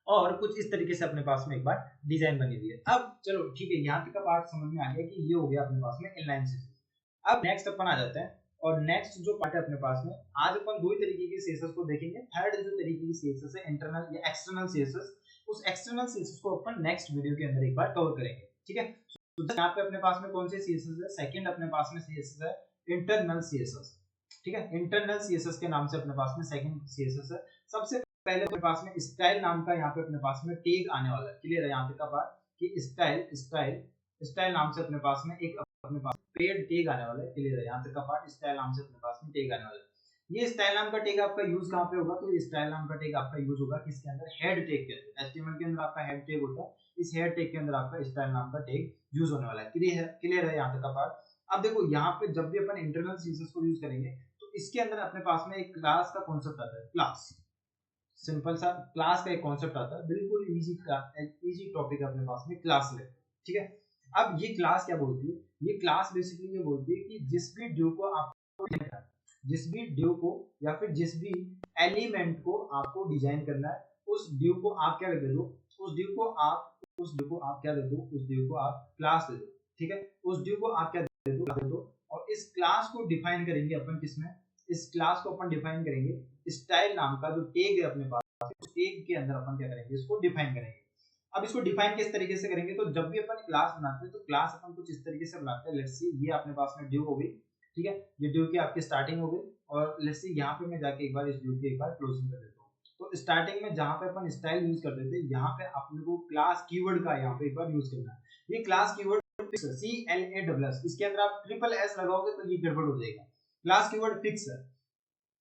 और कुछ इस तरीके से अपने पास में एक बार डिजाइन बनी हुई है। अब चलो ठीक है, यहाँ तक का पार्ट समझ में आ गया कि ये हो गया अपने पास में इनलाइन सीएसएस। अब नेक्स्ट अपन आ जाते हैं और नेक्स्ट जो पार्ट है अपने पास में, आज अपन दो ही तरीके के सीएसएस को देखेंगे। थर्ड जो तरीके की सीएसएस है इंटरनल या एक्सटर्नल सीएसएस, उस एक्सटर्नल सीएसएस को अपन नेक्स्ट वीडियो के अंदर एक बार कवर करेंगे, ठीक है। तो यहाँ पे अपने पास में कौन से सीएसएस है, सेकंड अपने पास में सीएसएस है इंटरनल सीएसएस, ठीक है। इंटरनल सीएसएस के नाम से अपने पास में सेकंड सीएसएस है। सबसे पहले अपने पास में स्टाइल नाम का यहाँ पे अपने पास में टैग आने वाला है। क्लियर है यहाँ पे का बात कि स्टाइल नाम से अपने पास में एक अपने पास पेड टैग आने वाला है। क्लियर है यहाँ तक का पार्ट, स्टाइल नाम से अपने पास में टैग आने वाला है। ये स्टाइल नाम का टैग आपका यूज कहाँ पे होगा, तो ये स्टाइल नाम का टैग आपका यूज होगा किसके अंदर, हेड टैग के अंदर। एचटीएमएल के अंदर आपका हेड टैग होता है, इस हेड टैग के अंदर आपका स्टाइल नाम का टैग यूज होने वाला है। क्लियर है यहाँ तक का पार्ट। अब देखो यहाँ पे जब भी अपन इंटरनल सीएसएस को यूज करेंगे तो इसके अंदर अपने पास में एक क्लास का कॉन्सेप्ट आता है, क्लास, सिंपल सा क्लास का एक कॉन्सेप्ट आता है, बिल्कुल इजी टॉपिक अपने पास में क्लास ले, ठीक है। अब ये क्लास क्या बोलती है, ये क्लास बेसिकली ये बोलती है कि जिस भी ड्यू को आपको जिस भी ड्यू को या फिर जिस भी एलिमेंट को आपको डिजाइन करना है, उस ड्यू को आप क्या दे दो, उस ड्यू को आप क्या दे दो, उस ड्यू को आप क्लास दे दो, ठीक है। उस ड्यू को आप क्या दे दो और इस क्लास को डिफाइन करेंगे अपन किसमें, इस क्लास को अपन डिफाइन करेंगे स्टाइल नाम का जो टैग है अपने पास, उस टैग के अंदर अपन क्या करेंगे, इसको डिफाइन करेंगे। अब इसको डिफाइन किस तरीके से करेंगे, तो जब भी अपन क्लास बनाते हैं तो क्लास अपन कुछ इस तरीके से बनाते हैं। लेट्स सी ये अपने पास में ड्यू हो गई, ठीक है, ये ड्यू की आपकी स्टार्टिंग हो गई और लेट्स सी यहाँ पे मैं जाके एक बार इस ड्यू की एक बार क्लोजिंग कर देता हूँ। तो स्टार्टिंग में जहाँ पे अपन स्टाइल यूज करते थे, यहाँ पे अपने को क्लास कीवर्ड का यहाँ पे एक बार यूज करना है। ये क्लास कीवर्ड फिक्स है, CLASS, इसके अंदर आप ट्रिपल एस लगाओगे तो ये गड़बड़ हो जाएगा। क्लास कीवर्ड फिक्स है,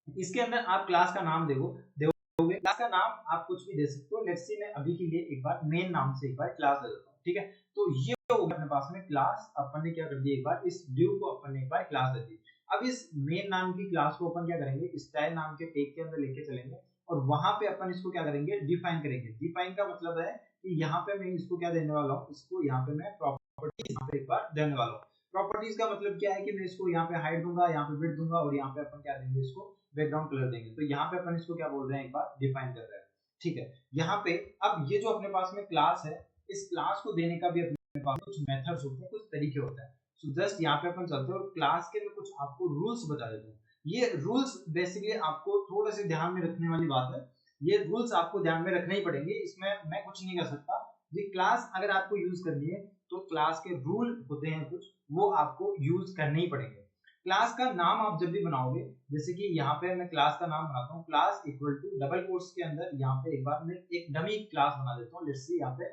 इसके अंदर आप क्लास का नाम दोगे, क्लास का नाम आप कुछ भी दे सकते हो। लेट्स से मैं अभी के लिए एक बार मेन नाम से एक बार क्लास दे देता हूँ, ठीक है। तो ये अपने पास में क्लास अपन ने क्या कर दिया, एक बार इस ड्यू को अपन ने एक बार क्लास दे दी। अब इस मेन नाम की क्लास को अपन क्या करेंगे, स्टाइल नाम के टैग के अंदर लेके चलेंगे और वहां पे अपन इसको क्या करेंगे, डिफाइन करेंगे। डिफाइन का मतलब है कि यहाँ पे मैं इसको क्या देने वाला हूँ, इसको यहाँ पे मैं प्रॉपर्टीज यहाँ पे एक बार देने वाला हूँ। प्रॉपर्टीज का मतलब क्या है कि मैं इसको यहाँ पे हाइट दूंगा, यहाँ पे विड्थ दूंगा और यहाँ पे अपन क्या देंगे, इसको बैकग्राउंड कलर देंगे। तो यहाँ पे अपन इसको क्या बोल रहे हैं, एक बार डिफाइन कर रहे हैं, ठीक है। यहाँ पे अब ये जो अपने पास में क्लास है, इस क्लास को देने का भी अपने पास कुछ मेथड्स होते हैं, कुछ तरीके होते हैं। सो जस्ट यहाँ पे अपन चलते हैं और क्लास के मैं कुछ आपको रूल्स बता देता हूँ। ये रूल्स बेसिकली आपको थोड़े से ध्यान में रखने वाली बात है, ये रूल्स आपको ध्यान में रखने ही पड़ेंगे, इसमें मैं कुछ नहीं कर सकता। ये क्लास अगर आपको यूज करनी है तो क्लास के रूल होते हैं कुछ, वो आपको यूज करने ही पड़ेंगे। क्लास का नाम आप जब भी बनाओगे, जैसे कि यहाँ पे मैं क्लास का नाम बनाता हूँ, class equal to double quotes के अंदर यहाँ पे एक बार मैं एक डमी क्लास बना देता हूँ। लेट्स सी यहाँ पे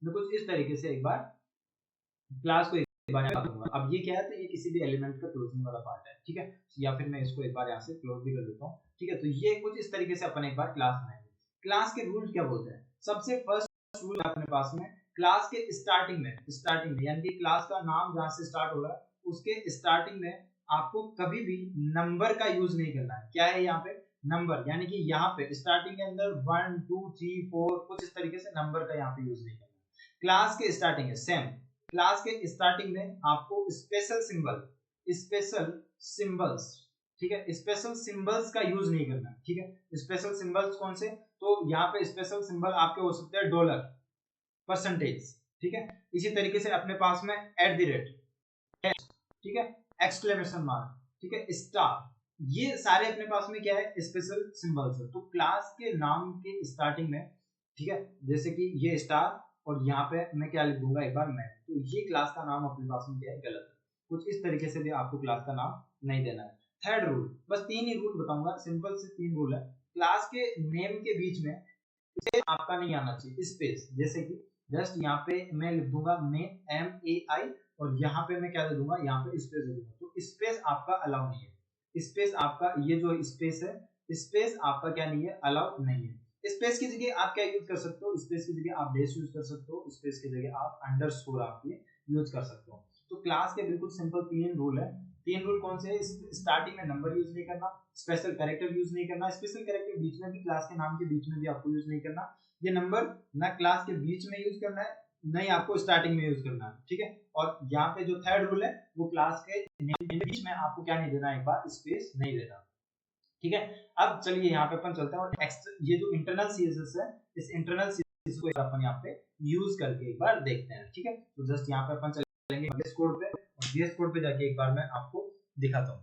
मैं कुछ इस तरीके से एक बार क्लास को एक बार दूंगा। अब ये क्या है, तो ये किसी भी एलिमेंट का क्लोजिंग वाला पार्ट है, ठीक है। या फिर मैं इसको एक बार यहाँ से क्लोज भी कर देता हूँ, ठीक है। तो ये कुछ इस तरीके से अपन एक बार क्लास बनाएंगे। क्लास के रूल क्या बोलते हैं, सबसे फर्स्ट रूल अपने पास में क्लास के स्टार्टिंग में यानी कि क्लास का नाम जहां से स्टार्ट हो रहा है उसके स्टार्टिंग में आपको कभी भी नंबर का यूज नहीं करना है। क्या है यहाँ पे, नंबर, यानी कि यहाँ पे स्टार्टिंग के अंदर 1 2 3 4 कुछ इस तरीके से नंबर का यहाँ पे यूज नहीं करना। क्लास के स्टार्टिंग है सेम, क्लास के स्टार्टिंग में आपको स्पेशल सिंबल्स, ठीक है, स्पेशल सिंबल्स का यूज नहीं करना, ठीक है। स्पेशल सिंबल्स कौन से, तो यहाँ पे स्पेशल सिंबल आपके हो सकते हैं डॉलर, परसेंटेज, ठीक है। इसी तरीके से अपने पास में एट द रेट, ठीक है, एक्सक्लेमेशन मार्क, ठीक है, स्टार, ये सारे अपने पास में क्या है, स्पेशल सिंबल्स है। तो क्लास के नाम के स्टार्टिंग में, ठीक है, जैसे कि ये स्टार और यहाँ पे मैं क्या लिख दूंगा एक बार मैं, तो ये क्लास का नाम अपने पास में क्या है, गलत है। कुछ इस तरीके से भी आपको क्लास का नाम नहीं देना है। थर्ड रूल, बस 3 ही रूल बताऊंगा, सिंपल से 3 रूल है। क्लास के नेम के बीच में स्पेस आपका नहीं आना चाहिए, स्पेस, जैसे कि जस्ट यहाँ पे मैं लिख दूंगा नेम MAI और यहाँ पे मैं क्या दे दूंगा, यहाँ पे स्पेस दे दूंगा। तो स्पेस आपका अलाउ नहीं है, स्पेस आपका ये जो स्पेस है, स्पेस आपका क्या नहीं है, अलाउ नहीं है। स्पेस की जगह आप क्या यूज कर सकते हो, स्पेस की जगह आप डैश यूज कर सकते हो, स्पेस की जगह आप अंडरस्कोर आप ये यूज कर सकते हो। तो क्लास के बिल्कुल सिंपल 3 रूल है। 3 रूल कौन से है, स्टार्टिंग में नंबर यूज नहीं करना, स्पेशल कैरेक्टर यूज नहीं करना, स्पेशल कैरेक्टर बीच में भी, क्लास के नाम के बीच में भी आपको यूज नहीं करना, ये नंबर ना क्लास के बीच में यूज करना है, नहीं आपको स्टार्टिंग में यूज करना है, ठीक है। और यहाँ पे जो थर्ड रूल है वो क्लास के बीच में आपको क्या नहीं देना, एक बार स्पेस नहीं देना, ठीक है। अब चलिए यहाँ पे अपन चलते हैं और ये जो इंटरनल सीएसएस है, इस इंटरनल सीएसएस को अपन यहाँ पे यूज करके एक बार देखते हैं, ठीक है। तो जस्ट यहाँ पे अपन चलेंगे VS कोड पे और VS कोड पे जाके एक बार मैं आपको दिखाता हूँ।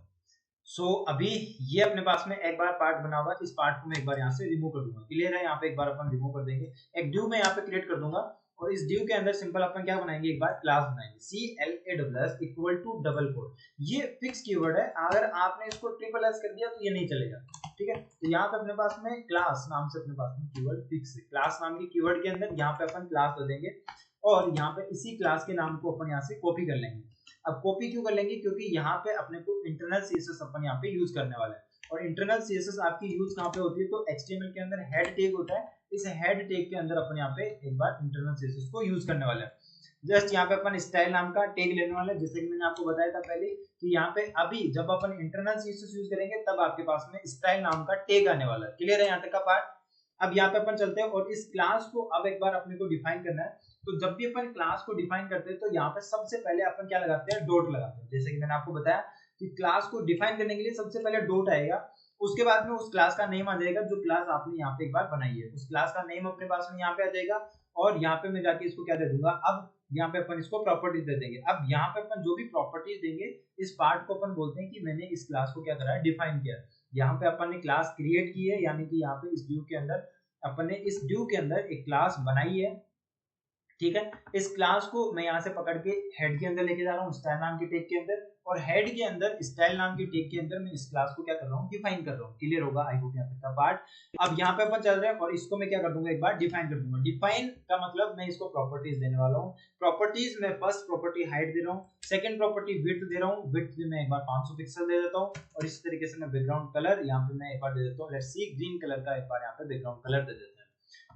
सो अभी ये अपने पास में एक बार पार्ट बना हुआ है, इस पार्ट को मैं एक बार यहाँ से रिमूव कर दूंगा, क्लियर है। यहाँ पे एक बार अपन रिमूव कर देंगे, एक ड्यू में यहाँ पे क्रिएट कर दूंगा और इस ड्यू के अंदर सिंपल अपन क्या बनाएंगे, एक बार क्लास बनाएंगे CLASS equal to double quote. ये फिक्स कीवर्ड है, अगर आपने इसको ट्रिपल एस कर दिया तो ये नहीं चलेगा, ठीक है। तो यहाँ पे अपने पास में क्लास नाम से अपने पास में कीवर्ड फिक्स है, क्लास नाम के कीवर्ड के अंदर यहाँ पे अपन क्लास दे देंगे और यहाँ पे इसी क्लास के नाम को अपन यहाँ से कॉपी कर लेंगे। अब कॉपी क्यों कर लेंगे, क्योंकि यहाँ पे अपने को इंटरनल सीएसएस अपन यहाँ पे यूज करने वाला है और इंटरनल सीएसएस आपकी यूज कहाँ पे होती है, तो HTML के अंदर हेड टैग होता है, इस हेड टैग के अंदर अपन यहाँ पे एक बार इंटरनल सीएसएस को यूज करने वाले हैं। जस्ट यहाँ पे अपन स्टाइल नाम का टैग लेने वाले हैं, जैसे कि मैंने आपको बताया था पहले कि यहाँ पे अभी जब अपन इंटरनल सीएसएस यूज करेंगे तब आपके पास में स्टाइल नाम का टैग आने वाला है, क्लियर है यहाँ तक का पार्ट। अब यहाँ पे अपन चलते हैं और इस क्लास को अब एक बार अपने को डिफाइन करना है। तो जब भी अपन क्लास को डिफाइन करते हैं तो यहाँ पे सबसे पहले अपन क्या लगाते हैं, डॉट लगाते हैं। जैसे कि मैंने आपको बताया कि क्लास को डिफाइन करने के लिए सबसे पहले डॉट आएगा, उसके बाद में उस क्लास का नेम आ जाएगा जो क्लास आपने यहाँ पे एक बार बनाई है, उस क्लास का नेम अपने पास में यहाँ पे आ जाएगा और यहाँ पे मैं जाके इसको क्या दे दूंगा, अब यहाँ पे अपन इसको प्रॉपर्टीज दे देंगे। अब यहाँ पे अपन जो भी प्रॉपर्टीज देंगे इस पार्ट को अपन बोलते हैं कि मैंने इस क्लास को क्या करा है, डिफाइन किया। यहाँ पे अपन ने क्लास क्रिएट की है, यानी कि यहाँ पे इस ड्यू के अंदर अपन ने इस ड्यू के अंदर एक क्लास बनाई है ठीक है। इस क्लास को मैं यहाँ से पकड़ के हेड के अंदर लेके जा रहा हूँ, स्टाइल नाम के टैग के अंदर, और हेड के अंदर स्टाइल नाम के टैग के अंदर मैं इस क्लास को क्या कर रहा हूँ, डिफाइन कर रहा हूँ। क्लियर होगा, आई होप यहाँ तक का पार्ट। अब यहाँ पे अपन चल रहे हैं और इसको मैं क्या कर दूंगा, एक बार डिफाइन कर दूंगा। डिफाइन का मतलब मैं इसको प्रॉपर्टीज देने वाला हूँ। प्रॉपर्टीज में फर्स्ट प्रॉपर्टी हाइट दे रहा हूँ, सेकंड प्रॉपर्टी विड्थ दे रहा हूँ, विड्थ में मैं एक बार 500 पिक्सल दे देता हूँ, और इस तरीके से मैं बैकग्राउंड कलर यहाँ पे मैं एक बार दे देता हूँ, लेट्स सी ग्रीन कलर का एक बार यहाँ पे बैकग्राउंड कलर दे देते हैं।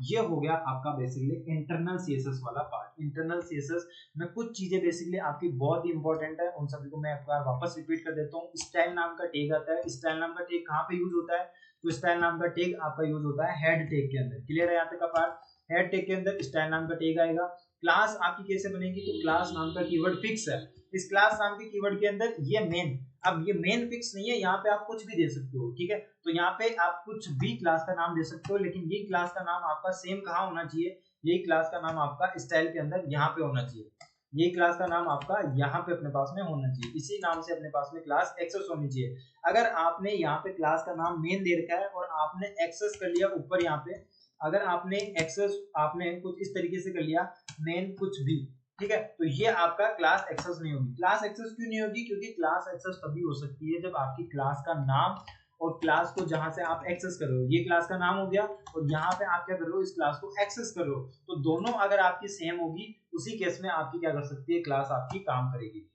ये हो गया आपका बेसिकली इंटरनल सीएसएस वाला पार्ट। इंटरनल सीएसएस में कुछ चीजें बेसिकली आपकी बहुत ही इंपॉर्टेंट है, उन सभी को मैं एक बार वापस रिपीट कर देता हूँ। स्टाइल नाम का टैग आता है, स्टाइल नाम का टैग कहाँ पे यूज होता है, तो स्टाइल नाम का टैग आपका यूज होता है हेड टैग के अंदर। क्लियर है यहाँ तक का पार्ट। हेड टैग के अंदर स्टाइल नाम का टैग आएगा। क्लास आपकी कैसे बनेगी, तो क्लास नाम का कीवर्ड फिक्स है। इस क्लास नाम के कीवर्ड के अंदर ये मेन, अब ये मेन फिक्स नहीं है, यहाँ पे आप कुछ भी दे सकते हो, ठीक है। तो यहाँ पे आप कुछ भी क्लास का नाम दे सकते हो, लेकिन ये क्लास का नाम आपका सेम कहाँ होना चाहिए, ये क्लास का नाम आपका स्टाइल के अंदर यहाँ पे होना चाहिए। ये क्लास का नाम आपका यहाँ पे अपने पास में होना चाहिए, इसी नाम से अपने पास में क्लास एक्सेस होनी चाहिए। अगर आपने यहाँ पे क्लास का नाम मेन दे रखा है और आपने एक्सेस कर लिया ऊपर यहाँ पे, अगर आपने एक्सेस आपने कुछ इस तरीके से कर लिया मेन कुछ भी, ठीक है, तो ये आपका क्लास एक्सेस नहीं होगी। क्लास एक्सेस क्यों नहीं होगी, क्योंकि क्लास एक्सेस तभी हो सकती है जब आपकी क्लास का नाम और क्लास को जहां से आप एक्सेस कर रहे हो, ये क्लास का नाम हो गया और यहाँ पे आप क्या कर रहे हो, इस क्लास को एक्सेस कर रहे हो, तो दोनों अगर आपकी सेम होगी, उसी केस में आपकी क्या कर सकती है, क्लास आपकी काम करेगी।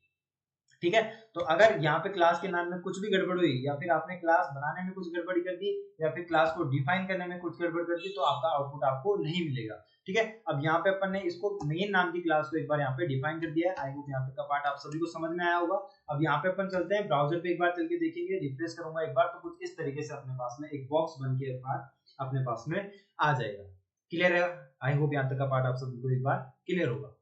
ठीक है। तो अगर यहाँ पे क्लास के नाम में कुछ भी गड़बड़ हुई, या फिर आपने क्लास बनाने में कुछ गड़बड़ी कर दी, या फिर क्लास को डिफाइन करने में कुछ गड़बड़ कर दी, तो आपका आउटपुट आपको नहीं मिलेगा। ठीक है। अब यहाँ पे अपन ने इसको मेन नाम की क्लास को एक बार यहाँ पे डिफाइन कर दिया है। आई होप यहाँ पे का पार्ट आप सभी को समझ में आया होगा। अब यहाँ पे अपन चलते हैं ब्राउजर पे, एक बार चल के देखेंगे, रिफ्रेश करूंगा एक बार, तो कुछ इस तरीके से अपने पास में एक बॉक्स बन के एक बार अपने पास में आ जाएगा। क्लियर है, आई होप यहाँ तक का पार्ट आप सभी को एक बार क्लियर होगा।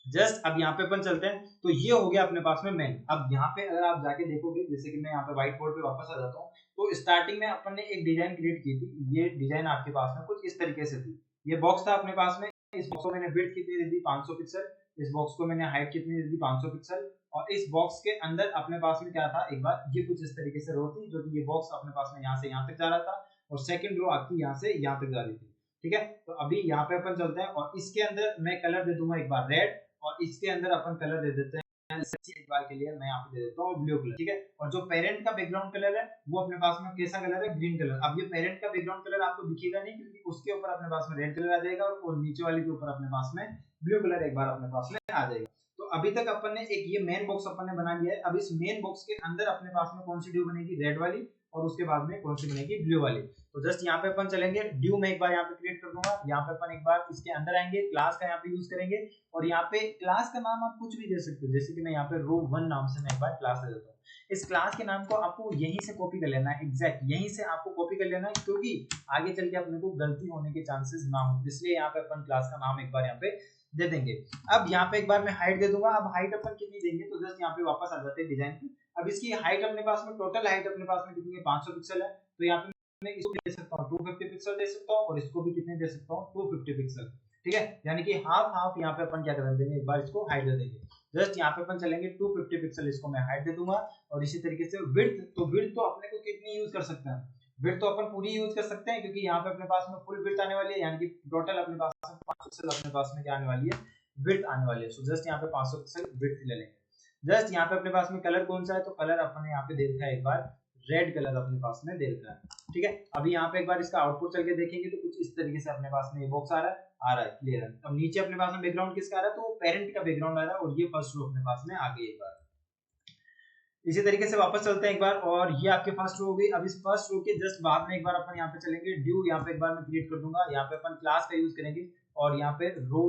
जस्ट अब यहाँ पे अपन चलते हैं, तो ये हो गया अपने पास में मेन। अब यहाँ पे अगर आप जाके देखोगे, जैसे कि मैं यहाँ पे व्हाइट बोर्ड पे वापस आ जाता हूँ, तो स्टार्टिंग में अपन ने एक डिजाइन क्रिएट की थी। ये डिजाइन आपके पास में कुछ इस तरीके से थी। ये बॉक्स था अपने पास में, इस बॉक्स को मैंने विड्थ कितनी दे दी, 500 पिक्सल, इस बॉक्स को मैंने हाइट कितनी दे दी, 500 पिक्सल, और इस बॉक्स के अंदर अपने पास में क्या था, एक बार ये कुछ इस तरीके से रो थी, जो कि ये बॉक्स अपने पास में यहाँ से यहाँ तक जा रहा था, और सेकंड रो आपकी यहाँ से यहाँ तक जा रही थी। ठीक है। तो अभी यहाँ पे अपन चलते हैं और इसके अंदर मैं कलर दे दूंगा एक बार रेड, और इसके अंदर अपन कलर दे देते हैं एक बार के लिए मैं यहाँ पे दे देता हूँ ब्लू कलर। ठीक है। और जो पेरेंट का बैकग्राउंड कलर है वो अपने पास में कैसा कलर है, ग्रीन कलर। अब ये पेरेंट का बैकग्राउंड कलर आपको दिखेगा नहीं, क्योंकि उसके ऊपर अपने पास में रेड कलर आ जाएगा, और नीचे वाले के ऊपर अपने पास में ब्लू कलर एक बार अपने पास में आ जाएगा। तो अभी तक अपन ने एक ये मेन बॉक्स अपन ने बना लिया है। अब इस मेन बॉक्स के अंदर अपने पास में कौन सी ड्यू बनेगी, रेड वाली, और उसके बाद में कौन सी बनेगी, ब्लू वाली। तो जस्ट यहाँ पे अपन चलेंगे, ड्यू में एक बार यहाँ पे क्रिएट कर दूंगा, यहाँ पे अपन एक बार इसके अंदर आएंगे, क्लास का यहाँ पे यूज करेंगे, और यहाँ पे क्लास का नाम आप कुछ भी दे सकते हो, जैसे कि मैं यहाँ पे रो 1 नाम से मैं एक बार क्लास दे देता हूँ। इस क्लास के नाम को आपको यहीं से कॉपी कर लेना है, एग्जैक्ट यहीं से आपको कॉपी कर लेना है, क्योंकि आगे चल के अपने को गलती होने के चांसेस ना हो, इसलिए यहाँ पे अपन क्लास का नाम एक बार यहाँ पे दे देंगे। अब यहाँ पे एक बार मैं हाइट दे दूंगा। अब हाइट अपन कितनी देंगे, तो जस्ट यहाँ पे वापस आ जाते हैं डिजाइन पे। अब इसकी हाइट अपने पास में, टोटल हाइट अपने पास में कितनी है, 500 पिक्सल है, तो यहाँ पे मैं इसको दे सकता हूँ 250 पिक्सल दे सकता हूँ, और इसको भी कितने दे सकता हूँ, 250 पिक्सल। ठीक है। यानी कि हाफ हाफ यहाँ पे अपन क्या कर देंगे, एक बार इसको हाइट दे देंगे। जस्ट यहाँ पे अपन चलेंगे 250 पिक्सल, इसको मैं हाइट दे दूंगा, और इसी तरीके से विड्थ, तो विड्थ तो अपने को कितनी यूज कर सकते हैं, विड्थ तो अपन पूरी यूज कर सकते हैं, क्योंकि यहाँ पे अपने पास में फुल विड्थ आने वाली है, यानी कि टोटल अपने पास में 5 पिक्सल अपने पास में क्या आने वाली है, विड्थ आने वाली है। सो जस्ट यहाँ पे 500 पिक्सल विड्थ ले लेंगे। जस्ट यहाँ पे अपने पास में कलर कौन सा है, तो कलर अपने यहाँ पे दे रखा है एक बार रेड कलर अपने पास में दे रखा है। ठीक है। अभी यहाँ पे एक बार इसका आउटपुट चल के देखेंगे, तो कुछ इस तरीके से अपने पास में ये बॉक्स आ रहा है, क्लियर है। अब नीचे अपने पास में बैकग्राउंड किसका आ रहा है, तो पेरेंट का बैकग्राउंड आ रहा है, और ये फर्स्ट रो अपने पास में आ गई। एक बार इसी तरीके से वापस चलते हैं एक बार, और ये आपके फर्स्ट रो हो गई। अब इस फर्स्ट रो के जस्ट बाद में एक बार अपन यहाँ पे चलेंगे, ड्यू यहाँ पे एक बार मैं क्रिएट कर दूंगा, यहाँ पे अपन क्लास का यूज करेंगे, और यहाँ पे रो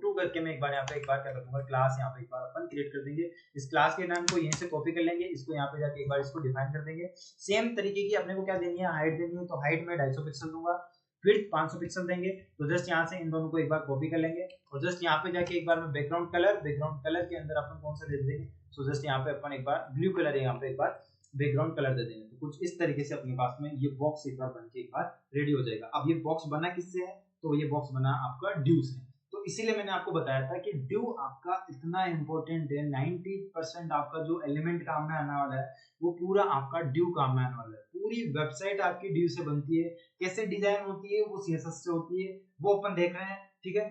2 करके मैं एक बार यहाँ पे एक बार क्या कर दूंगा, क्लास यहाँ पे एक बार अपन क्रिएट कर देंगे। इस क्लास के नाम को यहीं से कॉपी कर लेंगे, इसको यहाँ पे जाके एक बार इसको डिफाइन कर देंगे। सेम तरीके की अपने को क्या देनी है, हाइट देनी है, तो हाइट में 250 पिक्सल दूंगा, फिर 500 पिक्सल देंगे। तो जस्ट यहाँ से इन दोनों को एक बार कॉपी कर लेंगे, और जस्ट यहाँ पे जाके एक बार में बैकग्राउंड कलर के अंदर अपन कौन सा दे देंगे, सो जस्ट यहाँ पे अपन एक बार ब्लू कलर है, यहाँ पे एक बार बैकग्राउंड कलर दे देंगे। तो कुछ इस तरीके से अपने पास में ये बॉक्स एक बार बन के एक बार रेडी हो जाएगा। अब ये बॉक्स बना किससे है, तो ये बॉक्स बना आपका ड्यू से। तो इसीलिए मैंने आपको बताया था कि ड्यू आपका इतना इंपॉर्टेंट है, 90% आपका जो एलिमेंट काम में आने वाला है वो पूरा आपका ड्यू काम में आने वाला है। पूरी वेबसाइट आपकी ड्यू से बनती है, कैसे डिजाइन होती है वो सीएसएस से होती है, वो अपन देख रहे हैं। ठीक है।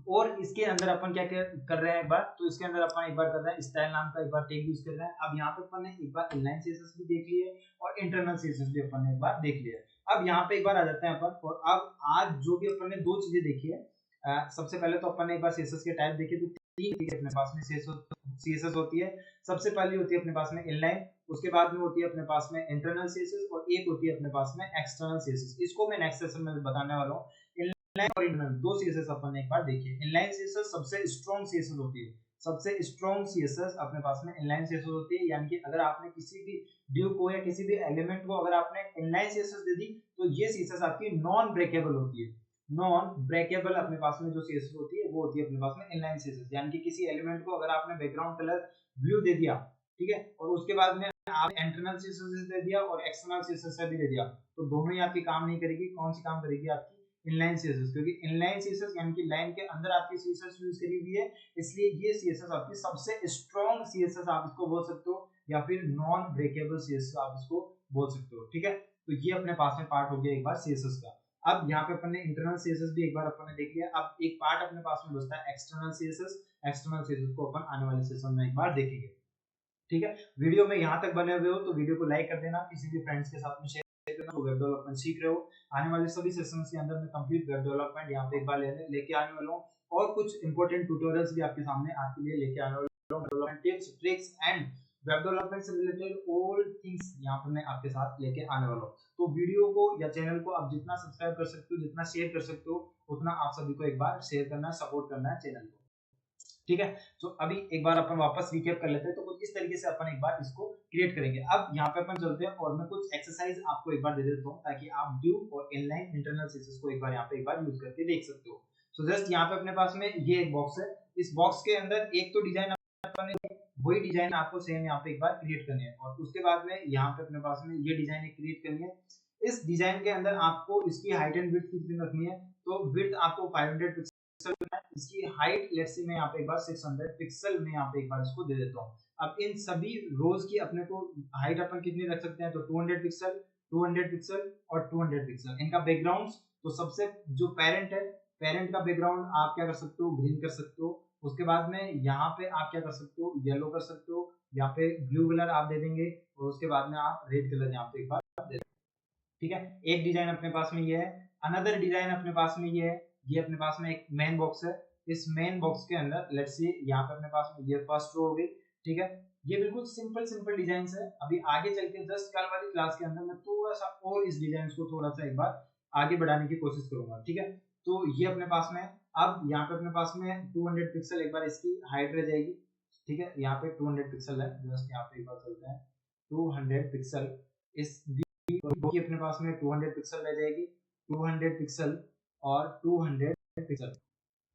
और इसके अंदर अपन क्या कर रहे हैं एक बार, तो इसके अंदर अपन एक बार कर रहे हैं स्टाइल नाम का एक बार टैग यूज कर रहे हैं। अब यहाँ पे अपन ने एक बार इनलाइन सीएसएस भी देख लिए और इंटरनल सीएसएस भी अपन ने एक बार देख लिया। अब यहाँ पे एक बार आ जाते हैं अपन, और अब आज जो भी अपन ने दो चीजें देखी है, सबसे पहले तो अपन ने एक बार सीएसएस के टाइप देखे, तो तीन अपने पास में सीएसएस होती है। सबसे पहली होती है अपने पास में इनलाइन, उसके बाद में होती है अपने पास में इंटरनल सीएसएस, और एक होती है अपने पास में एक्सटर्नल सीएसएस। इसको मैं नेक्स्ट सेशन में बताने वाला हूँ। इनलाइन और इंटरनल दो सीएसएस अपन ने एक बार देखी है। इनलाइन सीएसएस सबसे स्ट्रॉन्ग सीएसएस होती है, सबसे स्ट्रॉन्ग सीएसएस अपने पास में इनलाइन सीएसएस होती है। यानी कि अगर आपने किसी भी ड्यू को या किसी भी एलिमेंट को अगर आपने इनलाइन सीएसएस दे दी, तो ये सीएसएस आपकी नॉन ब्रेकेबल होती है। नॉन ब्रेकेबल अपने पास में जो सीएसएस होती है वो होती है अपने पास में इनलाइन सीएसएस। यानी कि किसी एलिमेंट को अगर आपने बैकग्राउंड कलर ब्लू दे दिया, ठीक है, और उसके बाद में आपने इंटरनल सीएसएस दे दिया और एक्सटर्नल सीएसएस भी दे दिया, तो दोनों ही आपकी काम नहीं करेगी। कौन सी काम करेगी? आपकी इनलाइन सीएसएस, क्योंकि इनलाइन सीएसएस यानी कि लाइन के अंदर आपकी सीएसएस यूज करी हुई है, इसलिए ये सीएसएस आपकी सबसे स्ट्रॉन्ग सीएसएस आप इसको बोल सकते हो, या फिर नॉन ब्रेकेबल सीएसएस आप इसको बोल सकते हो। ठीक है, तो ये अपने पास में पार्ट हो गया एक बार सीएसएस का। अब यहाँ पे अपन ने इंटरनल सीएसएस भी एक बार अपन ने देख लिया। अब एक पार्ट अपने पास में बचता है एक्सटर्नल सीएसएस। एक्सटर्नल सीएसएस को अपन आने वाले सेशन में एक बार देखेंगे। ठीक है, वीडियो में यहाँ तक बने हुए हो तो वीडियो को लाइक कर देना, किसी भी फ्रेंड्स के साथ में शेयर करना, वेब डेवलपमेंट सीख रहे हो। आने वाले सभी सेशंस के अंदर मैं कंप्लीट वेब डेवलपमेंट यहाँ पे एक बार लेके आने वाला हूँ, और कुछ इंपॉर्टेंट ट्यूटोरियल्स भी आपके सामने आपके लिए लेके आने वाला हूँ। Development tips, tricks and web development से रिलेटेड ऑल थिंग्स यहाँ पर मैं आपके साथ लेके आने वाला हूँ। तो वीडियो को या चैनल को आप जितना सब्सक्राइब कर सकते हो, जितना शेयर कर सकते हो, उतना आप सभी को एक बार शेयर करना है, सपोर्ट करना है चैनल को। ठीक है, तो अभी एक बार अपन वापस रिकैप कर लेते हैं। तो कुछ इस तरीके से अपन एक बार इसको क्रिएट करेंगे। अब यहाँ पे अपन चलते हैं और मैं कुछ एक्सरसाइज आपको एक बार दे देता हूँ, ताकि आप ड्यू और इनलाइन इंटरनल सीएसएस को एक बार यहाँ पे एक बार यूज करके देख सकते हो। सो जस्ट यहाँ पे अपने पास में ये एक बॉक्स है, इस बॉक्स के अंदर एक तो डिजाइन अपन ने, वही डिजाइन आपको सेम यहाँ पे एक बार क्रिएट करनी है, और उसके बाद में यहाँ पे अपने पास में ये डिजाइन क्रिएट करनी है। इस डिजाइन के अंदर आपको इसकी हाइट एंड विड्थ कितनी रखनी है, तो विड्थ आपको 500 पिक्सल, इसकी हाइट लेट्स से मैं यहाँ पे एक बार 600 पिक्सल में यहाँ पे एक बार इसको दे देता हूँ। अब इन सभी रोज की अपने को हाइट अपन कितनी रख सकते हैं, तो 200 पिक्सल, 200 पिक्सल और 200 पिक्सल। इनका बैकग्राउंड, तो सबसे जो पेरेंट है, पेरेंट का बैकग्राउंड आप क्या कर सकते हो, ग्रीन कर सकते हो। उसके बाद में यहाँ पे आप क्या कर सकते हो, येलो कर सकते हो, यहाँ पे ब्लू कलर आप दे देंगे, और उसके बाद में आप रेड कलर यहाँ पे एक बार दे देंगे। ठीक है, एक डिजाइन अपने पास में ये है। अनदर डिजाइन अपने पास में ये है, ये अपने पास में एक मेन बॉक्स है। इस मेन बॉक्स के अंदर लेट्स सी यहाँ पे अपने पास में ये फर्स्ट रो हो गई। ठीक है, ये बिल्कुल सिंपल डिजाइन है। अभी आगे चल के जस्ट कल वाली क्लास के अंदर मैं थोड़ा सा और इस डिजाइन को थोड़ा सा एक बार आगे बढ़ाने की कोशिश करूंगा। ठीक है, तो ये अपने पास में, अब यहाँ पे अपने पास में 200 पिक्सल एक बार इसकी हाइट रह जाएगी। ठीक है, यहाँ पे 200 पिक्सल है, जस्ट यहाँ पे एक बार चलते हैं, 200 पिक्सल इस की अपने पास में 200 पिक्सल रह जाएगी, 200 पिक्सल और 200 पिक्सल।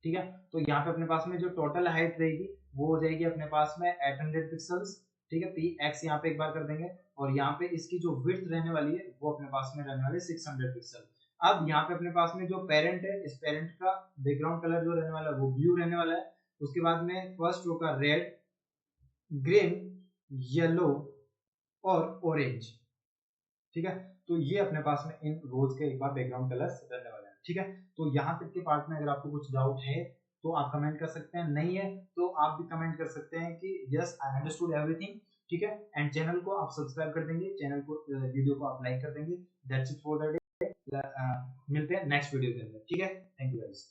ठीक है, तो यहाँ पे अपने पास में जो टोटल हाइट रहेगी वो हो जाएगी अपने पास में 800 पिक्सल्स। ठीक है, x यहाँ पे एक बार कर देंगे, और यहाँ पे इसकी जो विड्थ रहने वाली है वो अपने पास में रहने वाली 600 पिक्सल। अब यहाँ पे अपने पास में जो पेरेंट है, इस पेरेंट का बैकग्राउंड कलर जो रहने वाला है वो ब्लू रहने वाला है। उसके बाद में फर्स्ट रो का रेड, ग्रीन, येलो और ऑरेंज। ठीक है, तो ये अपने पास में इन रोज के एक बार बैकग्राउंड कलर्स रहने वाले हैं। ठीक है, तो यहाँ तक के पार्ट में अगर आपको कुछ डाउट है तो आप कमेंट कर सकते हैं, नहीं है तो आप भी कमेंट कर सकते हैं कि यस आई अंडरस्टूड एवरीथिंग। ठीक है, एंड चैनल को आप सब्सक्राइब कर देंगे, चैनल को वीडियो को आप लाइक कर देंगे। That's it for the day. मिलते हैं नेक्स्ट वीडियो के अंदर। ठीक है, थैंक यू गाइस।